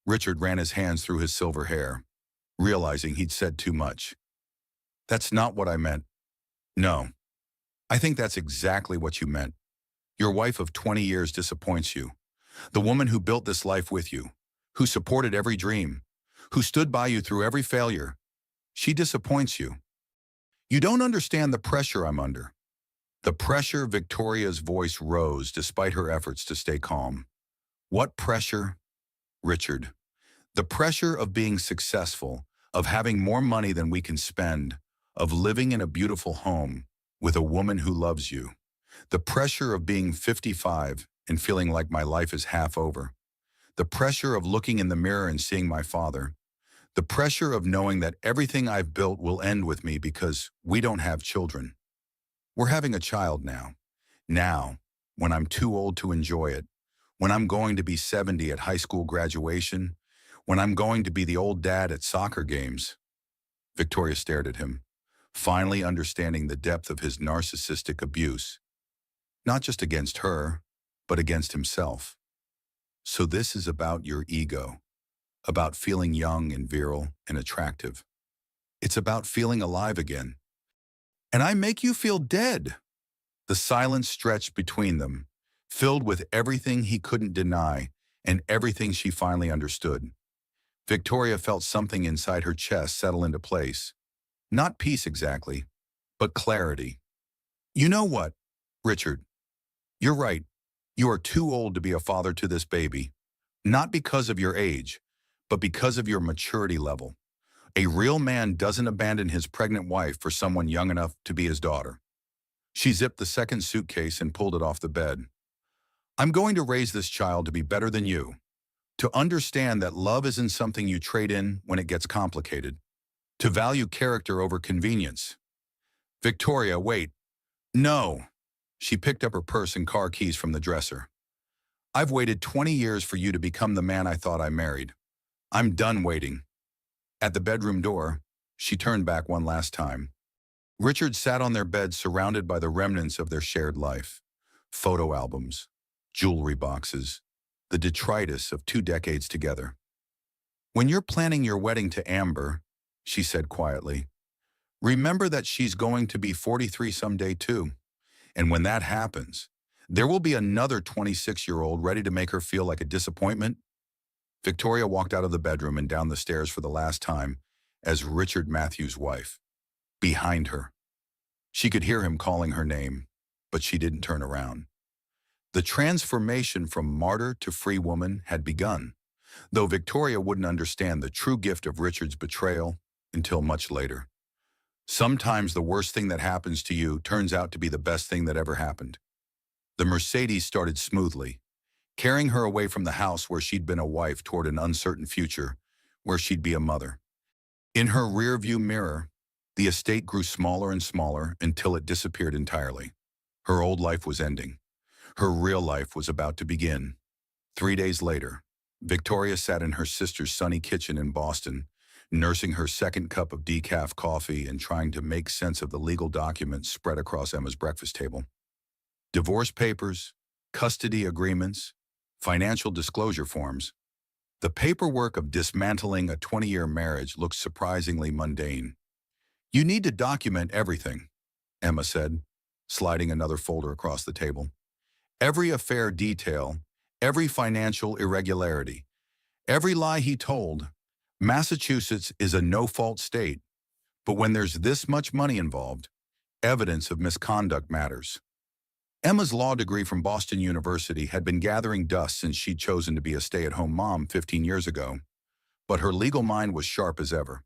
Richard ran his hands through his silver hair, realizing he'd said too much. That's not what I meant. No, I think that's exactly what you meant. Your wife of 20 years disappoints you. The woman who built this life with you, who supported every dream, who stood by you through every failure, she disappoints you. You don't understand the pressure I'm under. The pressure. Victoria's voice rose despite her efforts to stay calm. What pressure? Richard. The pressure of being successful, of having more money than we can spend, of living in a beautiful home with a woman who loves you. The pressure of being 55 and feeling like my life is half over. The pressure of looking in the mirror and seeing my father. The pressure of knowing that everything I've built will end with me because we don't have children. We're having a child now. Now, when I'm too old to enjoy it, when I'm going to be 70 at high school graduation, when I'm going to be the old dad at soccer games. Victoria stared at him, finally understanding the depth of his narcissistic abuse. Not just against her, but against himself. So this is about your ego, about feeling young and virile and attractive. It's about feeling alive again. And I make you feel dead. The silence stretched between them, filled with everything he couldn't deny and everything she finally understood. Victoria felt something inside her chest settle into place. Not peace exactly, but clarity. You know what, Richard? You're right. You are too old to be a father to this baby. Not because of your age, but because of your maturity level. A real man doesn't abandon his pregnant wife for someone young enough to be his daughter. She zipped the second suitcase and pulled it off the bed. I'm going to raise this child to be better than you, to understand that love isn't something you trade in when it gets complicated, to value character over convenience. Victoria, wait. No. She picked up her purse and car keys from the dresser. I've waited 20 years for you to become the man I thought I married. I'm done waiting. At the bedroom door, she turned back one last time. Richard sat on their bed surrounded by the remnants of their shared life. Photo albums, jewelry boxes, the detritus of 2 decades together. When you're planning your wedding to Amber, she said quietly, remember that she's going to be 43 someday too. And when that happens, there will be another 26-year-old ready to make her feel like a disappointment. Victoria walked out of the bedroom and down the stairs for the last time as Richard Matthews' wife. Behind her. She could hear him calling her name, but she didn't turn around. The transformation from martyr to free woman had begun, though Victoria wouldn't understand the true gift of Richard's betrayal until much later. Sometimes the worst thing that happens to you turns out to be the best thing that ever happened. The Mercedes started smoothly, carrying her away from the house where she'd been a wife toward an uncertain future, where she'd be a mother. In her rearview mirror, the estate grew smaller and smaller until it disappeared entirely. Her old life was ending. Her real life was about to begin. 3 days later, Victoria sat in her sister's sunny kitchen in Boston, nursing her second cup of decaf coffee and trying to make sense of the legal documents spread across Emma's breakfast table. Divorce papers, custody agreements, financial disclosure forms. The paperwork of dismantling a 20-year marriage looked surprisingly mundane. You need to document everything, Emma said, sliding another folder across the table. Every affair detail, every financial irregularity, every lie he told. Massachusetts is a no-fault state, but when there's this much money involved, evidence of misconduct matters. Emma's law degree from Boston University had been gathering dust since she'd chosen to be a stay-at-home mom 15 years ago, but her legal mind was sharp as ever.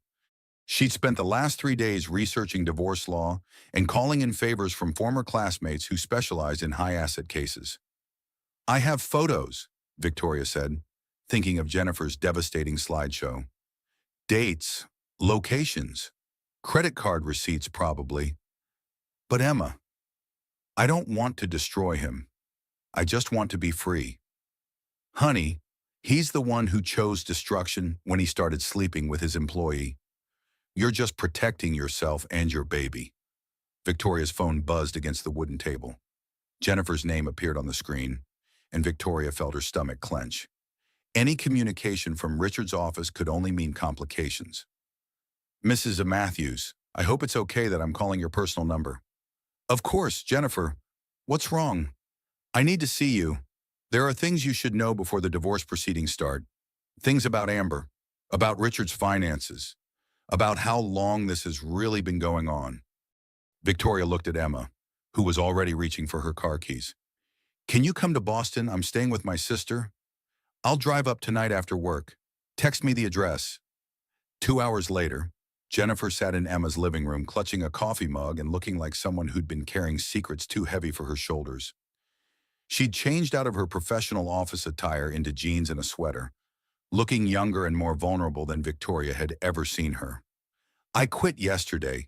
She'd spent the last 3 days researching divorce law and calling in favors from former classmates who specialized in high-asset cases. I have photos, Victoria said, thinking of Jennifer's devastating slideshow. Dates, locations, credit card receipts probably. But Emma, I don't want to destroy him. I just want to be free. Honey, he's the one who chose destruction when he started sleeping with his employee. You're just protecting yourself and your baby. Victoria's phone buzzed against the wooden table. Jennifer's name appeared on the screen, and Victoria felt her stomach clench. Any communication from Richard's office could only mean complications. Mrs. Matthews, I hope it's okay that I'm calling your personal number. Of course, Jennifer. What's wrong? I need to see you. There are things you should know before the divorce proceedings start. Things about Amber, about Richard's finances, about how long this has really been going on. Victoria looked at Emma, who was already reaching for her car keys. Can you come to Boston? I'm staying with my sister. I'll drive up tonight after work. Text me the address. 2 hours later, Jennifer sat in Emma's living room, clutching a coffee mug and looking like someone who'd been carrying secrets too heavy for her shoulders. She'd changed out of her professional office attire into jeans and a sweater, looking younger and more vulnerable than Victoria had ever seen her. I quit yesterday,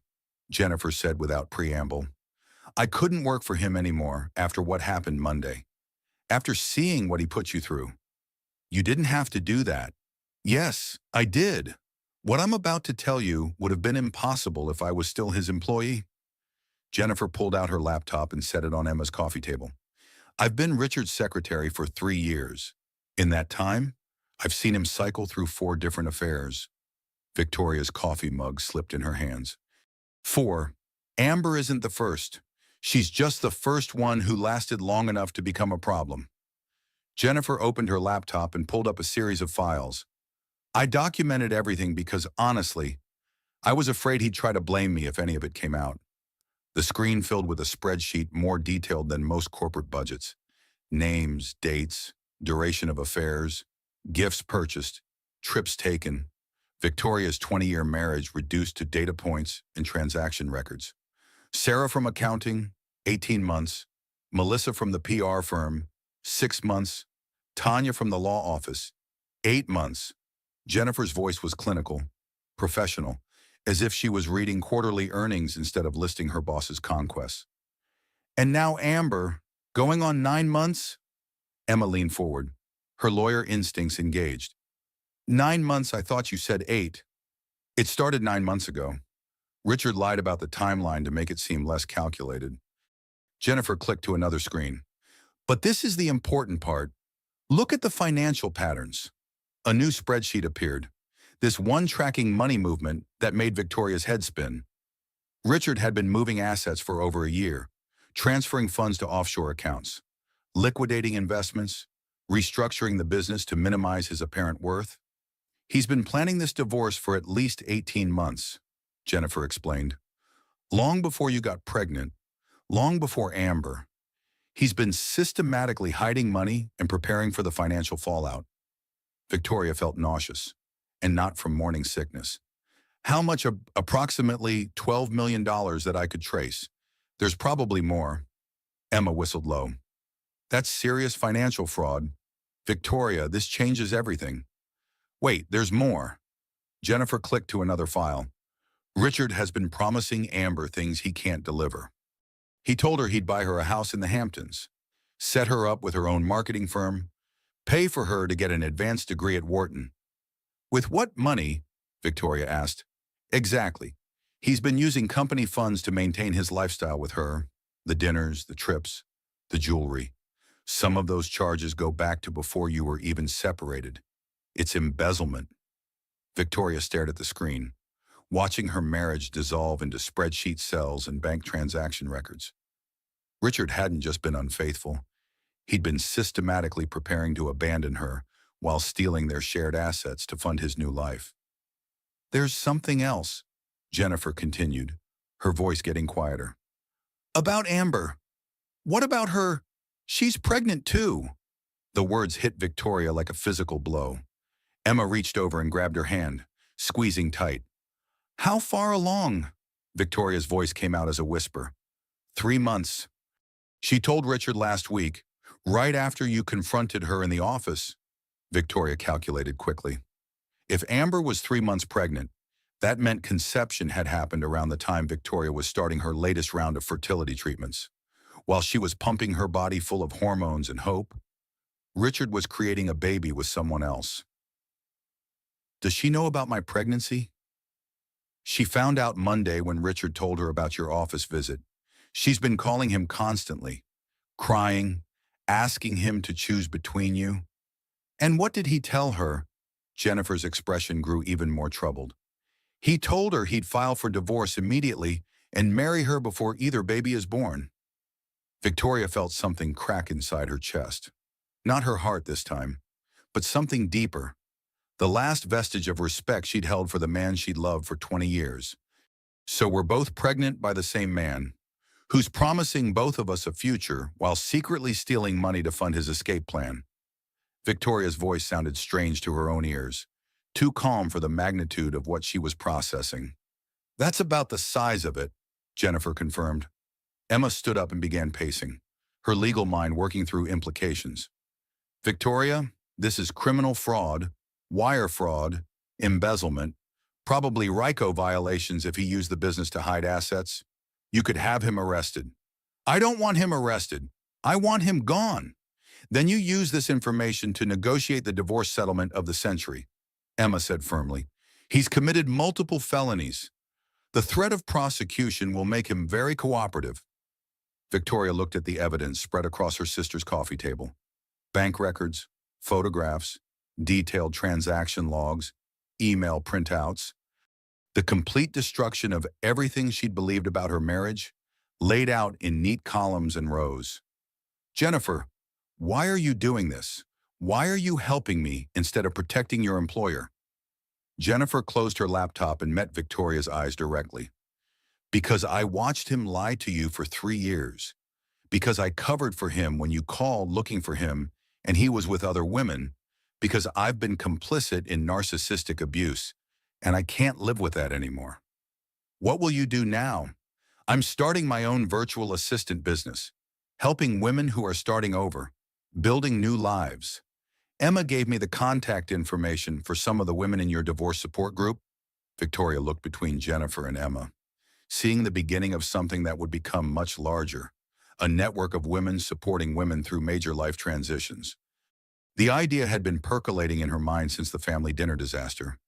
Jennifer said without preamble. I couldn't work for him anymore after what happened Monday. After seeing what he put you through. You didn't have to do that. Yes, I did. What I'm about to tell you would have been impossible if I was still his employee. Jennifer pulled out her laptop and set it on Emma's coffee table. I've been Richard's secretary for 3 years. In that time, I've seen him cycle through 4 different affairs. Victoria's coffee mug slipped in her hands. 4. Amber isn't the first. She's just the first one who lasted long enough to become a problem. Jennifer opened her laptop and pulled up a series of files. I documented everything because, honestly, I was afraid he'd try to blame me if any of it came out. The screen filled with a spreadsheet more detailed than most corporate budgets. Names, dates, duration of affairs, gifts purchased, trips taken, Victoria's 20-year marriage reduced to data points and transaction records. Sarah from accounting, 18 months. Melissa from the PR firm, 6 months. Tanya from the law office, 8 months. Jennifer's voice was clinical, professional, as if she was reading quarterly earnings instead of listing her boss's conquests. And now Amber, going on 9 months? Emma leaned forward, her lawyer instincts engaged. 9 months, I thought you said 8. It started 9 months ago. Richard lied about the timeline to make it seem less calculated. Jennifer clicked to another screen. But this is the important part. Look at the financial patterns. A new spreadsheet appeared. This one tracking money movement that made Victoria's head spin. Richard had been moving assets for over a year, transferring funds to offshore accounts, liquidating investments, restructuring the business to minimize his apparent worth. He's been planning this divorce for at least 18 months, Jennifer explained. Long before you got pregnant, long before Amber, he's been systematically hiding money and preparing for the financial fallout. Victoria felt nauseous, and not from morning sickness. How much? Approximately $12 million that I could trace. There's probably more. Emma whistled low. That's serious financial fraud. Victoria, this changes everything. Wait, there's more. Jennifer clicked to another file. Richard has been promising Amber things he can't deliver. He told her he'd buy her a house in the Hamptons, set her up with her own marketing firm, pay for her to get an advanced degree at Wharton. With what money? Victoria asked. Exactly. He's been using company funds to maintain his lifestyle with her, the dinners, the trips, the jewelry. Some of those charges go back to before you were even separated. It's embezzlement. Victoria stared at the screen, watching her marriage dissolve into spreadsheet cells and bank transaction records. Richard hadn't just been unfaithful. He'd been systematically preparing to abandon her while stealing their shared assets to fund his new life. There's something else, Jennifer continued, her voice getting quieter. About Amber. What about her? She's pregnant too. The words hit Victoria like a physical blow. Emma reached over and grabbed her hand, squeezing tight. How far along? Victoria's voice came out as a whisper. 3 months. She told Richard last week, right after you confronted her in the office. Victoria calculated quickly. If Amber was 3 months pregnant, That meant conception had happened around the time Victoria was starting her latest round of fertility treatments. While she was pumping her body full of hormones and hope, Richard was creating a baby with someone else. Does she know about my pregnancy? She found out Monday when Richard told her about your office visit. She's been calling him constantly, crying, asking him to choose between you. And what did he tell her? Jennifer's expression grew even more troubled. He told her he'd file for divorce immediately and marry her before either baby is born. Victoria felt something crack inside her chest. Not her heart this time, but something deeper. The last vestige of respect she'd held for the man she'd loved for 20 years. So we're both pregnant by the same man, who's promising both of us a future while secretly stealing money to fund his escape plan. Victoria's voice sounded strange to her own ears, too calm for the magnitude of what she was processing. That's about the size of it, Jennifer confirmed. Emma stood up and began pacing, her legal mind working through implications. Victoria, this is criminal fraud, wire fraud, embezzlement, probably RICO violations if he used the business to hide assets. You could have him arrested. I don't want him arrested. I want him gone. Then you use this information to negotiate the divorce settlement of the century, Emma said firmly. He's committed multiple felonies. The threat of prosecution will make him very cooperative. Victoria looked at the evidence spread across her sister's coffee table. Bank records, photographs, detailed transaction logs, email printouts. The complete destruction of everything she'd believed about her marriage, laid out in neat columns and rows. Jennifer, why are you doing this? Why are you helping me instead of protecting your employer? Jennifer closed her laptop and met Victoria's eyes directly. Because I watched him lie to you for 3 years. Because I covered for him when you called looking for him and he was with other women. Because I've been complicit in narcissistic abuse and I can't live with that anymore. What will you do now? I'm starting my own virtual assistant business, helping women who are starting over, building new lives. Emma gave me the contact information for some of the women in your divorce support group. Victoria looked between Jennifer and Emma, seeing the beginning of something that would become much larger, a network of women supporting women through major life transitions. The idea had been percolating in her mind since the family dinner disaster,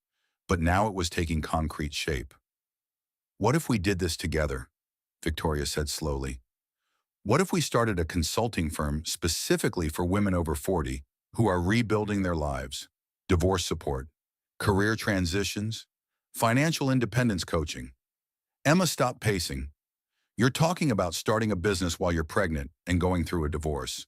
but now it was taking concrete shape. What if we did this together? Victoria said slowly. What if we started a consulting firm specifically for women over 40 who are rebuilding their lives, divorce support, career transitions, financial independence coaching? Emma stopped pacing. You're talking about starting a business while you're pregnant and going through a divorce.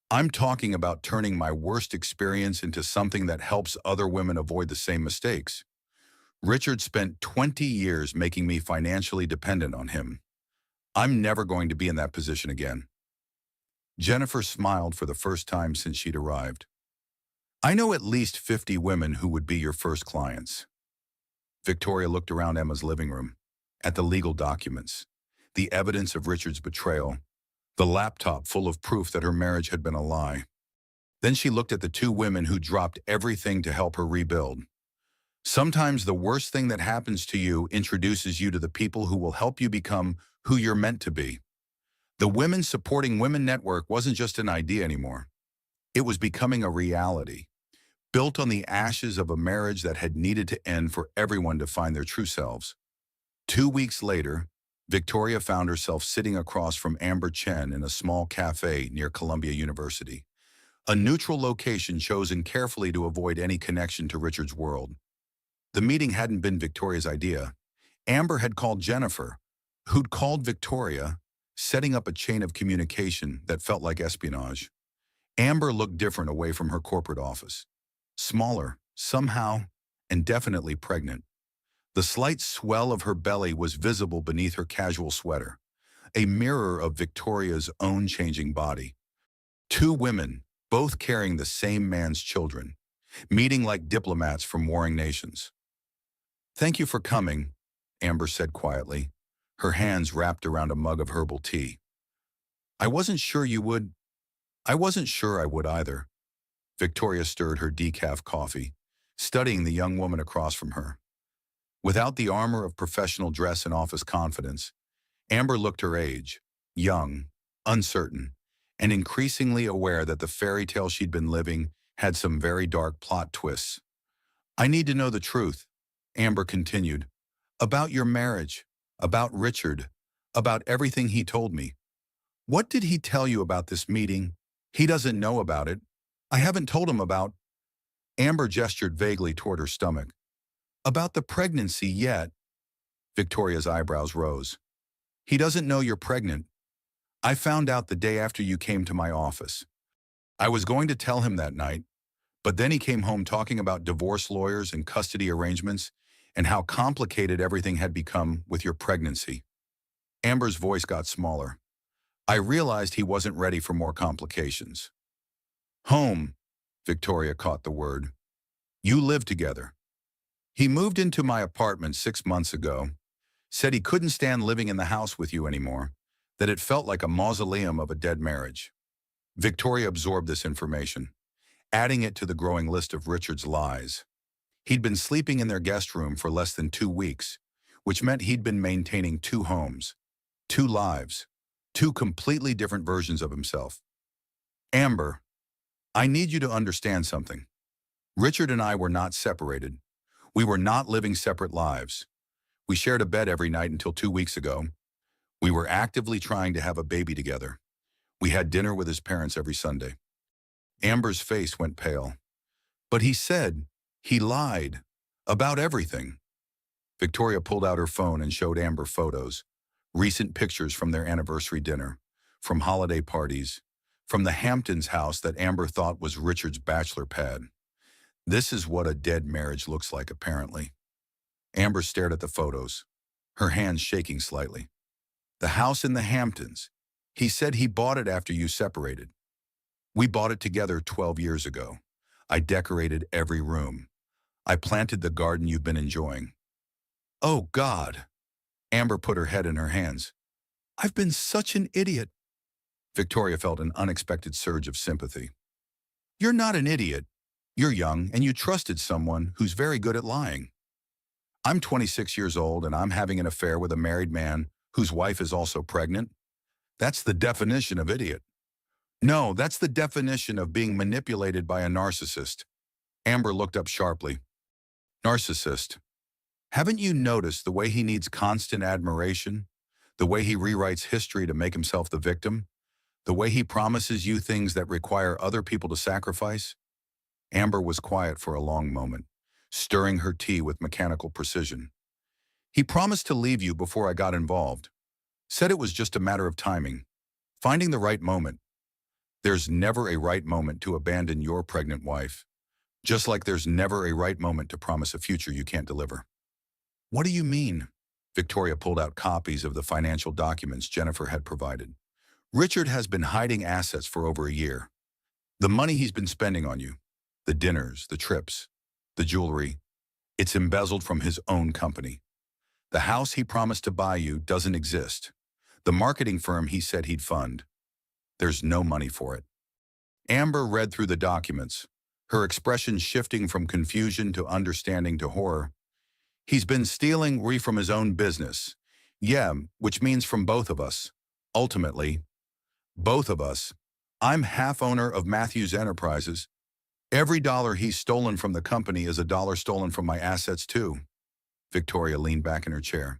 I'm talking about turning my worst experience into something that helps other women avoid the same mistakes. Richard spent 20 years making me financially dependent on him. I'm never going to be in that position again. Jennifer smiled for the first time since she'd arrived. I know at least 50 women who would be your first clients. Victoria looked around Emma's living room, at the legal documents, the evidence of Richard's betrayal, the laptop full of proof that her marriage had been a lie. Then she looked at the 2 women who dropped everything to help her rebuild. Sometimes the worst thing that happens to you introduces you to the people who will help you become who you're meant to be. The Women Supporting Women Network wasn't just an idea anymore. It was becoming a reality, built on the ashes of a marriage that had needed to end for everyone to find their true selves. 2 weeks later, Victoria found herself sitting across from Amber Chen in a small cafe near Columbia University, a neutral location chosen carefully to avoid any connection to Richard's world. The meeting hadn't been Victoria's idea. Amber had called Jennifer, who'd called Victoria, setting up a chain of communication that felt like espionage. Amber looked different away from her corporate office. Smaller, somehow, and definitely pregnant. The slight swell of her belly was visible beneath her casual sweater, a mirror of Victoria's own changing body. 2 women, both carrying the same man's children, meeting like diplomats from warring nations. Thank you for coming, Amber said quietly, her hands wrapped around a mug of herbal tea. I wasn't sure I would either. Victoria stirred her decaf coffee, studying the young woman across from her. Without the armor of professional dress and office confidence, Amber looked her age, young, uncertain, and increasingly aware that the fairy tale she'd been living had some very dark plot twists. I need to know the truth, Amber continued, about your marriage, about Richard, about everything he told me. What did he tell you about this meeting? He doesn't know about it. I haven't told him about. Amber gestured vaguely toward her stomach. About the pregnancy yet. Victoria's eyebrows rose. He doesn't know you're pregnant. I found out the day after you came to my office. I was going to tell him that night, but then he came home talking about divorce lawyers and custody arrangements and how complicated everything had become with your pregnancy. Amber's voice got smaller. I realized he wasn't ready for more complications. Home, Victoria caught the word. You live together. He moved into my apartment 6 months ago, said he couldn't stand living in the house with you anymore, that it felt like a mausoleum of a dead marriage. Victoria absorbed this information, adding it to the growing list of Richard's lies. He'd been sleeping in their guest room for less than 2 weeks, which meant he'd been maintaining 2 homes, 2 lives, 2 completely different versions of himself. Amber, I need you to understand something. Richard and I were not separated. We were not living separate lives. We shared a bed every night until 2 weeks ago. We were actively trying to have a baby together. We had dinner with his parents every Sunday. Amber's face went pale. But he said, he lied, about everything. Victoria pulled out her phone and showed Amber photos, recent pictures from their anniversary dinner, from holiday parties, from the Hamptons house that Amber thought was Richard's bachelor pad. This is what a dead marriage looks like, apparently. Amber stared at the photos, her hands shaking slightly. The house in the Hamptons. He said he bought it after you separated. We bought it together 12 years ago. I decorated every room. I planted the garden you've been enjoying. Oh, God. Amber put her head in her hands. I've been such an idiot. Victoria felt an unexpected surge of sympathy. You're not an idiot. You're young and you trusted someone who's very good at lying. I'm 26 years old and I'm having an affair with a married man whose wife is also pregnant. That's the definition of idiot. No, that's the definition of being manipulated by a narcissist. Amber looked up sharply. Narcissist. Haven't you noticed the way he needs constant admiration? The way he rewrites history to make himself the victim? The way he promises you things that require other people to sacrifice? Amber was quiet for a long moment, stirring her tea with mechanical precision. He promised to leave you before I got involved. Said it was just a matter of timing. Finding the right moment. There's never a right moment to abandon your pregnant wife. Just like there's never a right moment to promise a future you can't deliver. What do you mean? Victoria pulled out copies of the financial documents Jennifer had provided. Richard has been hiding assets for over a year. The money he's been spending on you, the dinners, the trips, the jewelry, it's embezzled from his own company. The house he promised to buy you doesn't exist. The marketing firm he said he'd fund. There's no money for it. Amber read through the documents, her expression shifting from confusion to understanding to horror. He's been stealing from his own business. Yeah, which means from both of us. Ultimately, both of us. I'm half owner of Matthews Enterprises. Every dollar he's stolen from the company is a dollar stolen from my assets too. Victoria leaned back in her chair.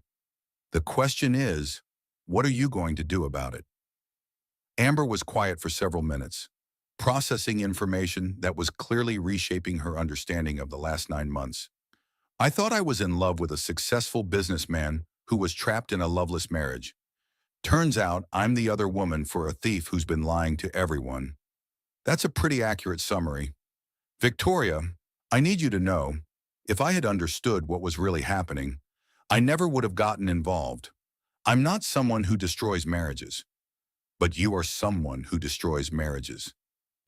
The question is, what are you going to do about it? Amber was quiet for several minutes, processing information that was clearly reshaping her understanding of the last 9 months. I thought I was in love with a successful businessman who was trapped in a loveless marriage. Turns out I'm the other woman for a thief who's been lying to everyone. That's a pretty accurate summary. Victoria, I need you to know, if I had understood what was really happening, I never would have gotten involved. I'm not someone who destroys marriages, but you are someone who destroys marriages.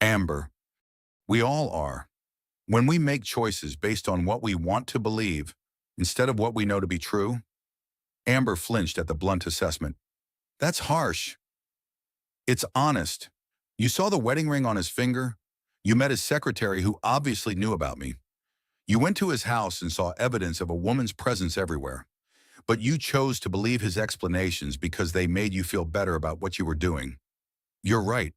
Amber, we all are. When we make choices based on what we want to believe instead of what we know to be true. Amber flinched at the blunt assessment. That's harsh. It's honest. You saw the wedding ring on his finger. You met his secretary who obviously knew about me. You went to his house and saw evidence of a woman's presence everywhere, but you chose to believe his explanations because they made you feel better about what you were doing. You're right.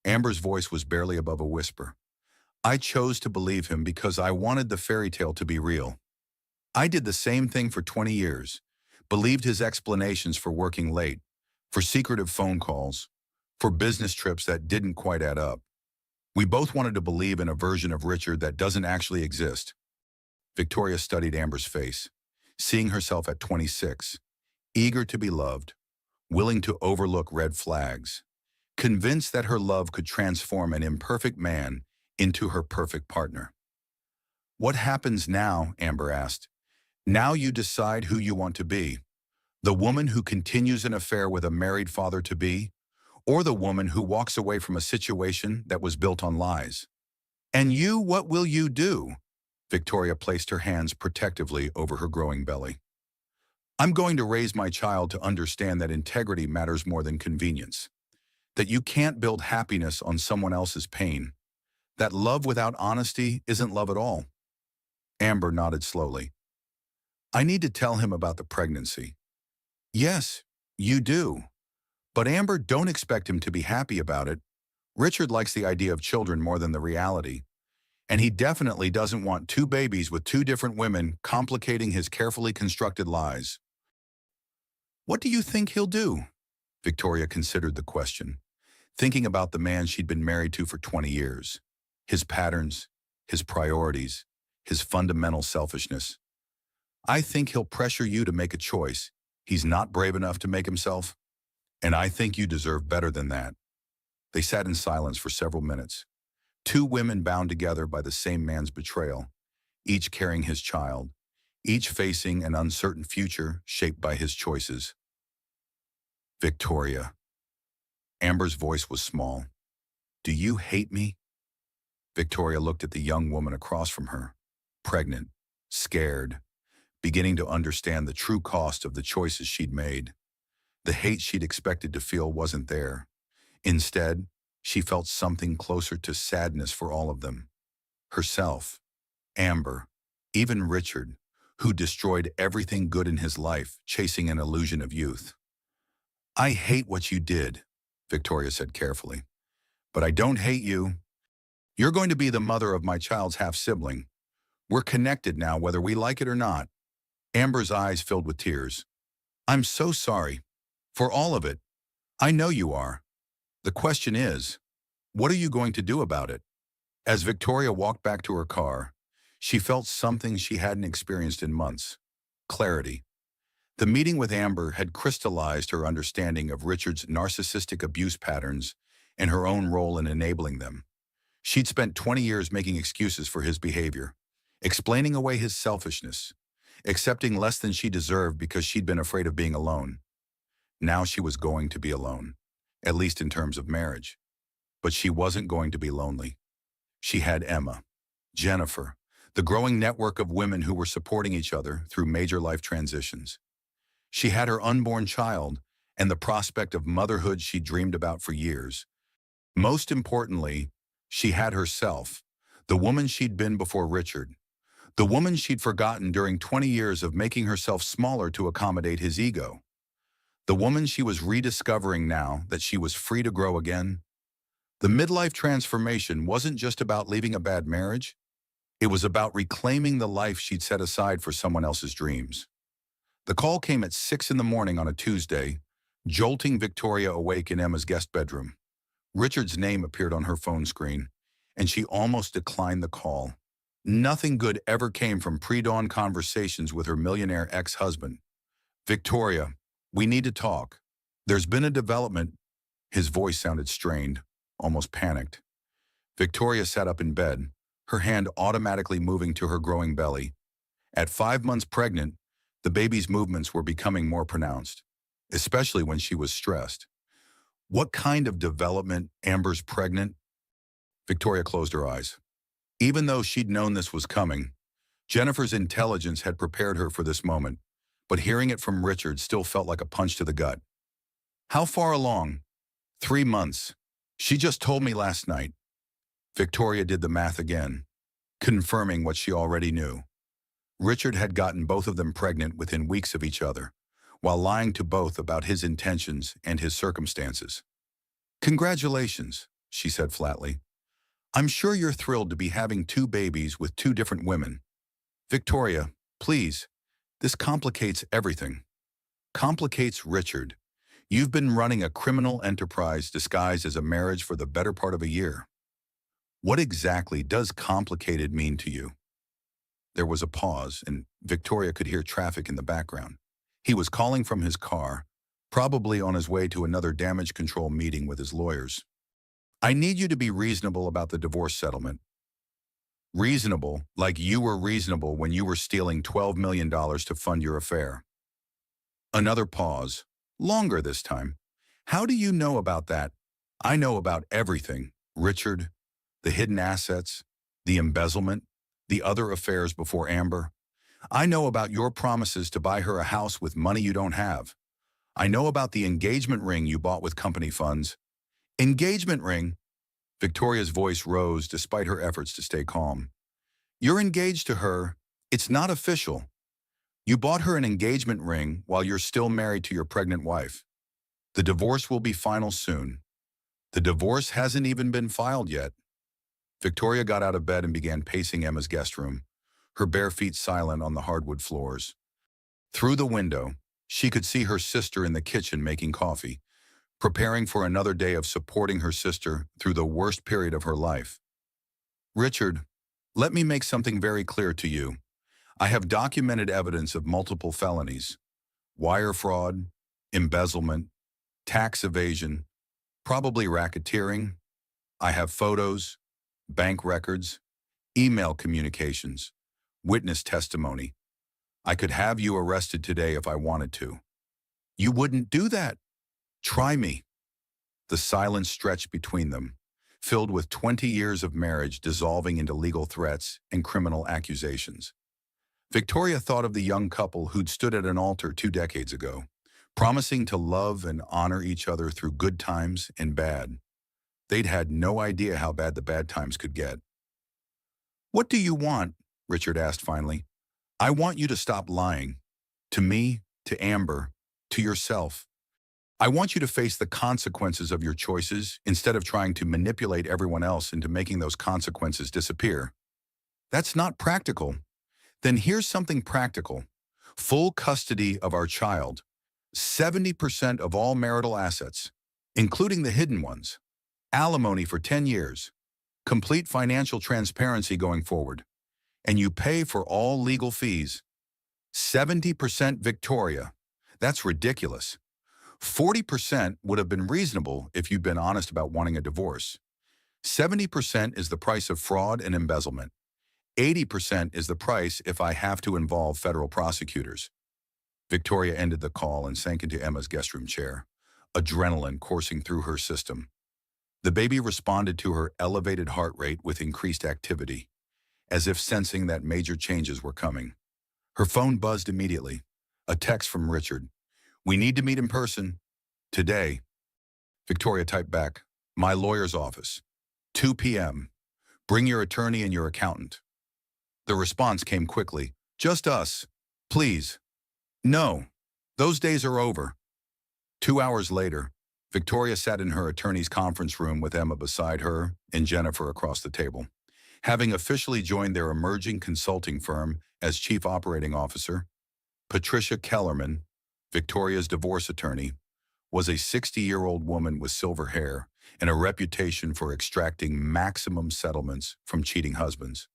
Amber's voice was barely above a whisper. I chose to believe him because I wanted the fairy tale to be real. I did the same thing for 20 years, believed his explanations for working late, for secretive phone calls, for business trips that didn't quite add up. We both wanted to believe in a version of Richard that doesn't actually exist. Victoria studied Amber's face, seeing herself at 26, eager to be loved, willing to overlook red flags, convinced that her love could transform an imperfect man into her perfect partner. What happens now? Amber asked. Now you decide who you want to be. The woman who continues an affair with a married father-to-be, or the woman who walks away from a situation that was built on lies. And you, what will you do? Victoria placed her hands protectively over her growing belly. I'm going to raise my child to understand that integrity matters more than convenience, that you can't build happiness on someone else's pain, that love without honesty isn't love at all. Amber nodded slowly. I need to tell him about the pregnancy. Yes, you do. But Amber, don't expect him to be happy about it. Richard likes the idea of children more than the reality. And he definitely doesn't want two babies with two different women complicating his carefully constructed lies. What do you think he'll do? Victoria considered the question, thinking about the man she'd been married to for 20 years. His patterns, his priorities, his fundamental selfishness. I think he'll pressure you to make a choice he's not brave enough to make himself. And I think you deserve better than that. They sat in silence for several minutes. Two women bound together by the same man's betrayal, each carrying his child, each facing an uncertain future shaped by his choices. Victoria. Amber's voice was small. Do you hate me? Victoria looked at the young woman across from her, pregnant, scared, beginning to understand the true cost of the choices she'd made. The hate she'd expected to feel wasn't there. Instead, she felt something closer to sadness for all of them. Herself, Amber, even Richard, who destroyed everything good in his life, chasing an illusion of youth. I hate what you did, Victoria said carefully. But I don't hate you. You're going to be the mother of my child's half-sibling. We're connected now, whether we like it or not. Amber's eyes filled with tears. I'm so sorry. For all of it. I know you are. The question is, what are you going to do about it? As Victoria walked back to her car, she felt something she hadn't experienced in months. Clarity. The meeting with Amber had crystallized her understanding of Richard's narcissistic abuse patterns and her own role in enabling them. She'd spent 20 years making excuses for his behavior, explaining away his selfishness, accepting less than she deserved because she'd been afraid of being alone. Now she was going to be alone, at least in terms of marriage. But she wasn't going to be lonely. She had Emma, Jennifer, the growing network of women who were supporting each other through major life transitions. She had her unborn child and the prospect of motherhood she dreamed about for years. Most importantly, she had herself, the woman she'd been before Richard, the woman she'd forgotten during 20 years of making herself smaller to accommodate his ego. The woman she was rediscovering now that she was free to grow again. The midlife transformation wasn't just about leaving a bad marriage. It was about reclaiming the life she'd set aside for someone else's dreams. The call came at 6 in the morning on a Tuesday, jolting Victoria awake in Emma's guest bedroom. Richard's name appeared on her phone screen, and she almost declined the call. Nothing good ever came from pre-dawn conversations with her millionaire ex-husband. Victoria, we need to talk. There's been a development. His voice sounded strained, almost panicked. Victoria sat up in bed, her hand automatically moving to her growing belly. At 5 months pregnant, the baby's movements were becoming more pronounced, especially when she was stressed. What kind of development? Amber's pregnant? Victoria closed her eyes. Even though she'd known this was coming, Jennifer's intelligence had prepared her for this moment, but hearing it from Richard still felt like a punch to the gut. How far along? 3 months. She just told me last night. Victoria did the math again. confirming what she already knew. Richard had gotten both of them pregnant within weeks of each other, while lying to both about his intentions and his circumstances. "Congratulations," she said flatly. "I'm sure you're thrilled to be having two babies with two different women. Victoria, please, this complicates everything. Complicates Richard. You've been running a criminal enterprise disguised as a marriage for the better part of a year. What exactly does complicated mean to you?" There was a pause, and Victoria could hear traffic in the background. He was calling from his car, probably on his way to another damage control meeting with his lawyers. "I need you to be reasonable about the divorce settlement. Reasonable, like you were reasonable when you were stealing $12 million to fund your affair." Another pause, longer this time. "How do you know about that?" "I know about everything, Richard. The hidden assets, the embezzlement, the other affairs before Amber. I know about your promises to buy her a house with money you don't have. I know about the engagement ring you bought with company funds." "Engagement ring?" Victoria's voice rose despite her efforts to stay calm. "You're engaged to her. It's not official. You bought her an engagement ring while you're still married to your pregnant wife. The divorce will be final soon. The divorce hasn't even been filed yet." Victoria got out of bed and began pacing Emma's guest room, her bare feet silent on the hardwood floors. Through the window, she could see her sister in the kitchen making coffee, preparing for another day of supporting her sister through the worst period of her life. "Richard, let me make something very clear to you. I have documented evidence of multiple felonies: wire fraud, embezzlement, tax evasion, probably racketeering. I have photos, bank records, email communications, witness testimony. I could have you arrested today if I wanted to." "You wouldn't do that." "Try me." The silence stretched between them, filled with 20 years of marriage dissolving into legal threats and criminal accusations. Victoria thought of the young couple who'd stood at an altar 2 decades ago, promising to love and honor each other through good times and bad. They'd had no idea how bad the bad times could get. "What do you want?" Richard asked finally. "I want you to stop lying. To me, to Amber, to yourself. I want you to face the consequences of your choices instead of trying to manipulate everyone else into making those consequences disappear." "That's not practical." "Then here's something practical. Full custody of our child. 70% of all marital assets, including the hidden ones. Alimony for 10 years. Complete financial transparency going forward. And you pay for all legal fees." 70% Victoria. That's ridiculous. 40% would have been reasonable if you'd been honest about wanting a divorce. 70% is the price of fraud and embezzlement. 80% is the price if I have to involve federal prosecutors. Victoria ended the call and sank into Emma's guest room chair, adrenaline coursing through her system. The baby responded to her elevated heart rate with increased activity, as if sensing that major changes were coming. Her phone buzzed immediately. A text from Richard. "We need to meet in person. Today." Victoria typed back, "My lawyer's office. 2 p.m. Bring your attorney and your accountant." The response came quickly. "Just us. Please." "No. Those days are over." 2 hours later, Victoria sat in her attorney's conference room with Emma beside her and Jennifer across the table. Having officially joined their emerging consulting firm as chief operating officer, Patricia Kellerman, Victoria's divorce attorney, was a 60-year-old woman with silver hair and a reputation for extracting maximum settlements from cheating husbands.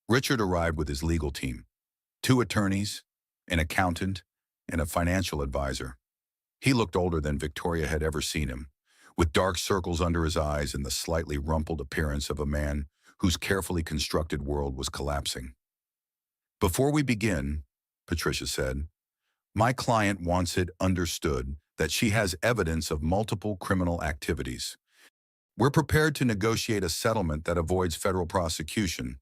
Richard arrived with his legal team: 2 attorneys, an accountant, and a financial advisor. He looked older than Victoria had ever seen him, with dark circles under his eyes and the slightly rumpled appearance of a man whose carefully constructed world was collapsing. "Before we begin," Patricia said, "my client wants it understood that she has evidence of multiple criminal activities. We're prepared to negotiate a settlement that avoids federal prosecution,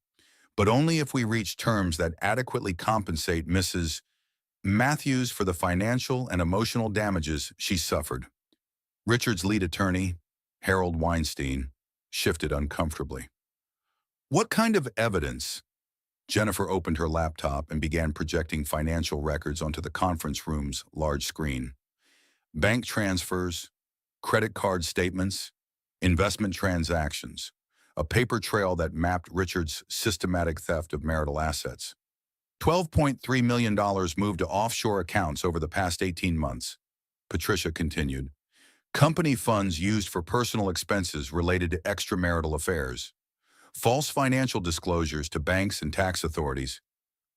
but only if we reach terms that adequately compensate Mrs. Matthews for the financial and emotional damages she suffered." Richard's lead attorney, Harold Weinstein, shifted uncomfortably. What kind of evidence? Jennifer opened her laptop and began projecting financial records onto the conference room's large screen. Bank transfers, credit card statements, investment transactions, a paper trail that mapped Richard's systematic theft of marital assets. $12.3 million moved to offshore accounts over the past 18 months, Patricia continued. Company funds used for personal expenses related to extramarital affairs, false financial disclosures to banks and tax authorities,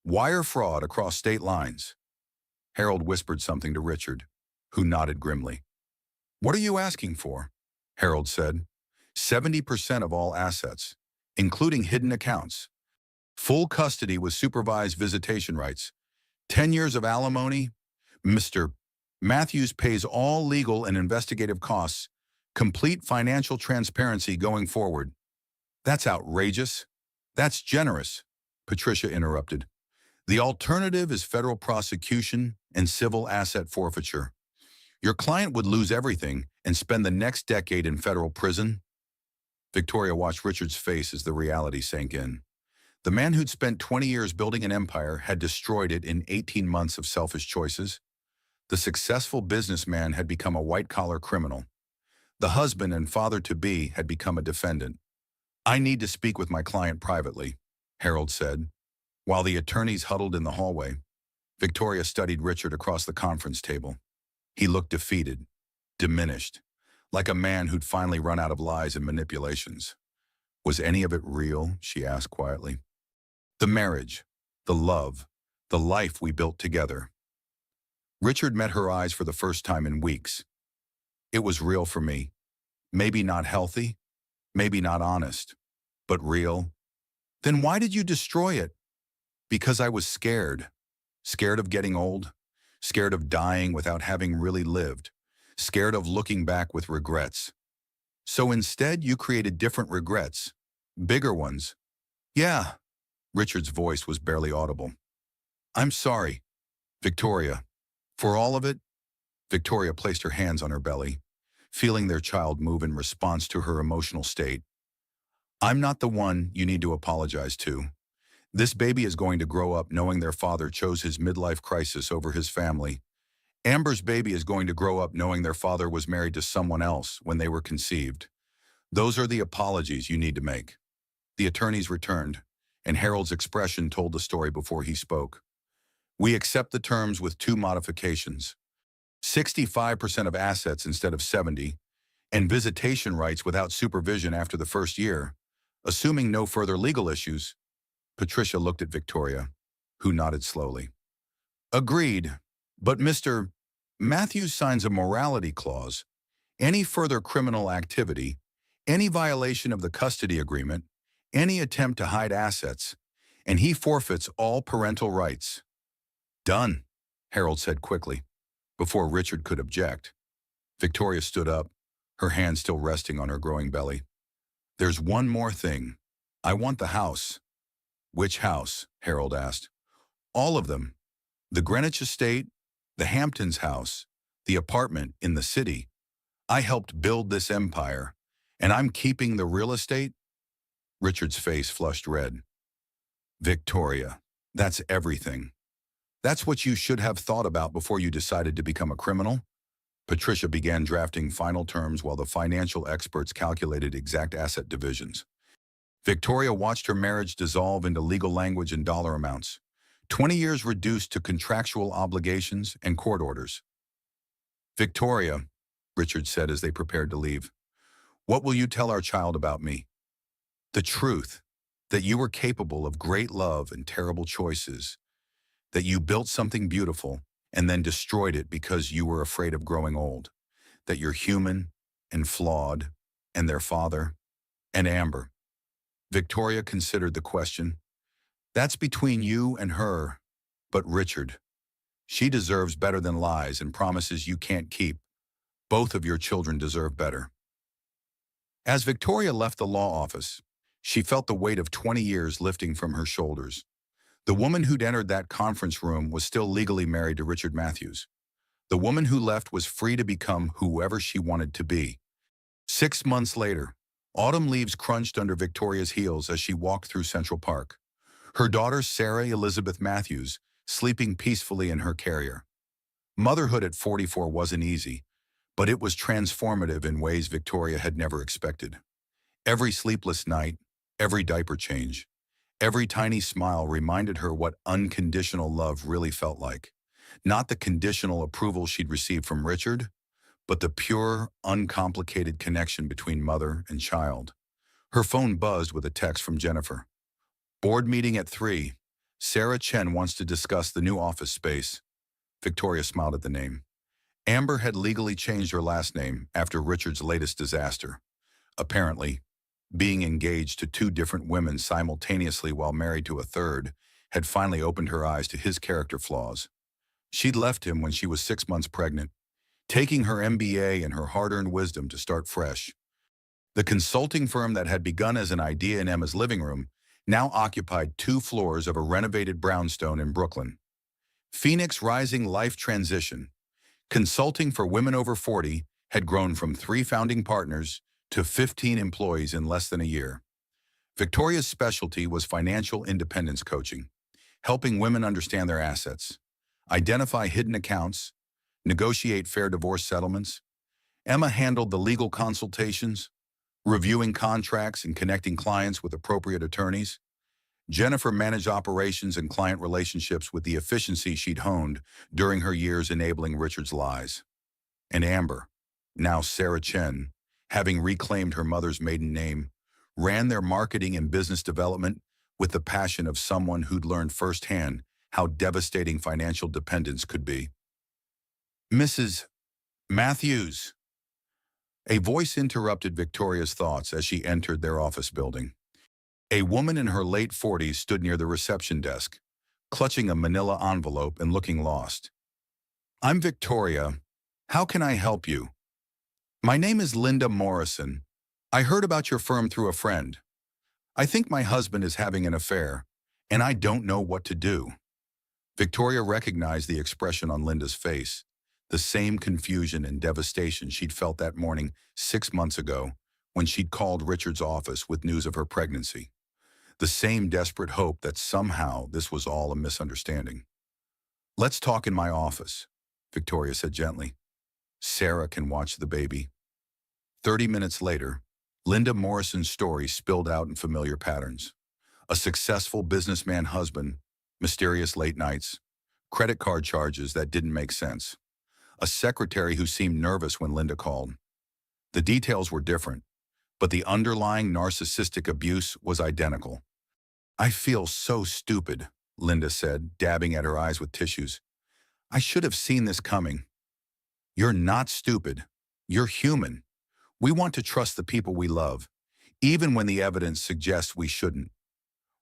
wire fraud across state lines. Harold whispered something to Richard, who nodded grimly. What are you asking for? Harold said. 70% of all assets, including hidden accounts. Full custody with supervised visitation rights. 10 years of alimony. Mr. Matthews pays all legal and investigative costs. Complete financial transparency going forward. That's outrageous. That's generous, Patricia interrupted. The alternative is federal prosecution and civil asset forfeiture. Your client would lose everything and spend the next decade in federal prison. Victoria watched Richard's face as the reality sank in. The man who'd spent 20 years building an empire had destroyed it in 18 months of selfish choices. The successful businessman had become a white-collar criminal. The husband and father-to-be had become a defendant. I need to speak with my client privately, Harold said. While the attorneys huddled in the hallway, Victoria studied Richard across the conference table. He looked defeated, diminished, like a man who'd finally run out of lies and manipulations. Was any of it real? She asked quietly. The marriage, the love, the life we built together. Richard met her eyes for the first time in weeks. It was real for me. Maybe not healthy, maybe not honest, but real. Then why did you destroy it? Because I was scared. Scared of getting old. Scared of dying without having really lived. Scared of looking back with regrets. So instead, you created different regrets. Bigger ones. Yeah. Richard's voice was barely audible. I'm sorry, Victoria. For all of it? Victoria placed her hands on her belly, feeling their child move in response to her emotional state. I'm not the one you need to apologize to. This baby is going to grow up knowing their father chose his midlife crisis over his family. Amber's baby is going to grow up knowing their father was married to someone else when they were conceived. Those are the apologies you need to make. The attorneys returned, and Harold's expression told the story before he spoke. We accept the terms with two modifications. 65% of assets instead of 70, and visitation rights without supervision after the first year, assuming no further legal issues. Patricia looked at Victoria, who nodded slowly. Agreed, but Mr. Matthews signs a morality clause. Any further criminal activity, any violation of the custody agreement, any attempt to hide assets, and he forfeits all parental rights. Done, Harold said quickly, before Richard could object. Victoria stood up, her hand still resting on her growing belly. There's one more thing. I want the house. Which house? Harold asked. All of them. The Greenwich estate, the Hamptons house, the apartment in the city. I helped build this empire, and I'm keeping the real estate? Richard's face flushed red. Victoria, that's everything. That's what you should have thought about before you decided to become a criminal. Patricia began drafting final terms while the financial experts calculated exact asset divisions. Victoria watched her marriage dissolve into legal language and dollar amounts. 20 years reduced to contractual obligations and court orders. Victoria, Richard said as they prepared to leave, what will you tell our child about me? The truth, that you were capable of great love and terrible choices, that you built something beautiful and then destroyed it because you were afraid of growing old, that you're human and flawed, and their father, and Amber. Victoria considered the question. That's between you and her, but Richard. She deserves better than lies and promises you can't keep. Both of your children deserve better. As Victoria left the law office, she felt the weight of 20 years lifting from her shoulders. The woman who'd entered that conference room was still legally married to Richard Matthews. The woman who left was free to become whoever she wanted to be. 6 months later, Autumn leaves crunched under Victoria's heels as she walked through Central Park. Her daughter, Sarah Elizabeth Matthews, sleeping peacefully in her carrier. Motherhood at 44 wasn't easy, but it was transformative in ways Victoria had never expected. Every sleepless night, every diaper change, every tiny smile reminded her what unconditional love really felt like. Not the conditional approval she'd received from Richard, but the pure, uncomplicated connection between mother and child. Her phone buzzed with a text from Jennifer. Board meeting at 3. Sarah Chen wants to discuss the new office space. Victoria smiled at the name. Amber had legally changed her last name after Richard's latest disaster. Apparently, being engaged to two different women simultaneously while married to a third had finally opened her eyes to his character flaws. She'd left him when she was 6 months pregnant, taking her MBA and her hard-earned wisdom to start fresh. The consulting firm that had begun as an idea in Emma's living room now occupied 2 floors of a renovated brownstone in Brooklyn. Phoenix Rising Life Transition, consulting for women over 40, had grown from 3 founding partners to 15 employees in less than a year. Victoria's specialty was financial independence coaching, helping women understand their assets, identify hidden accounts, negotiate fair divorce settlements. Emma handled the legal consultations, reviewing contracts and connecting clients with appropriate attorneys. Jennifer managed operations and client relationships with the efficiency she'd honed during her years enabling Richard's lies. And Amber, now Sarah Chen, having reclaimed her mother's maiden name, ran their marketing and business development with the passion of someone who'd learned firsthand how devastating financial dependence could be. Mrs. Matthews. A voice interrupted Victoria's thoughts as she entered their office building. A woman in her late 40s stood near the reception desk, clutching a manila envelope and looking lost. "I'm Victoria. How can I help you?" "My name is Linda Morrison. I heard about your firm through a friend. I think my husband is having an affair, and I don't know what to do." Victoria recognized the expression on Linda's face, the same confusion and devastation she'd felt that morning 6 months ago when she'd called Richard's office with news of her pregnancy. The same desperate hope that somehow this was all a misunderstanding. "Let's talk in my office," Victoria said gently. "Sarah can watch the baby." 30 minutes later, Linda Morrison's story spilled out in familiar patterns. A successful businessman husband, mysterious late nights, credit card charges that didn't make sense, a secretary who seemed nervous when Linda called. The details were different, but the underlying narcissistic abuse was identical. "I feel so stupid," Linda said, dabbing at her eyes with tissues. "I should have seen this coming." "You're not stupid. You're human. We want to trust the people we love, even when the evidence suggests we shouldn't."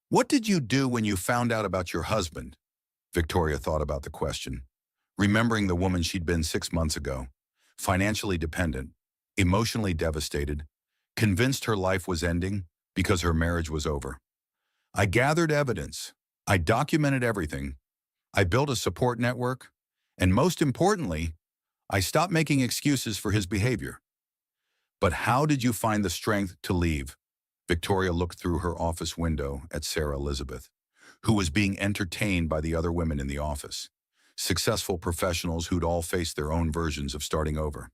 "What did you do when you found out about your husband?" Victoria thought about the question, remembering the woman she'd been 6 months ago, financially dependent, emotionally devastated, convinced her life was ending because her marriage was over. "I gathered evidence. I documented everything. I built a support network. And most importantly, I stopped making excuses for his behavior." "But how did you find the strength to leave?" Victoria looked through her office window at Sarah Elizabeth, who was being entertained by the other women in the office, successful professionals who'd all faced their own versions of starting over.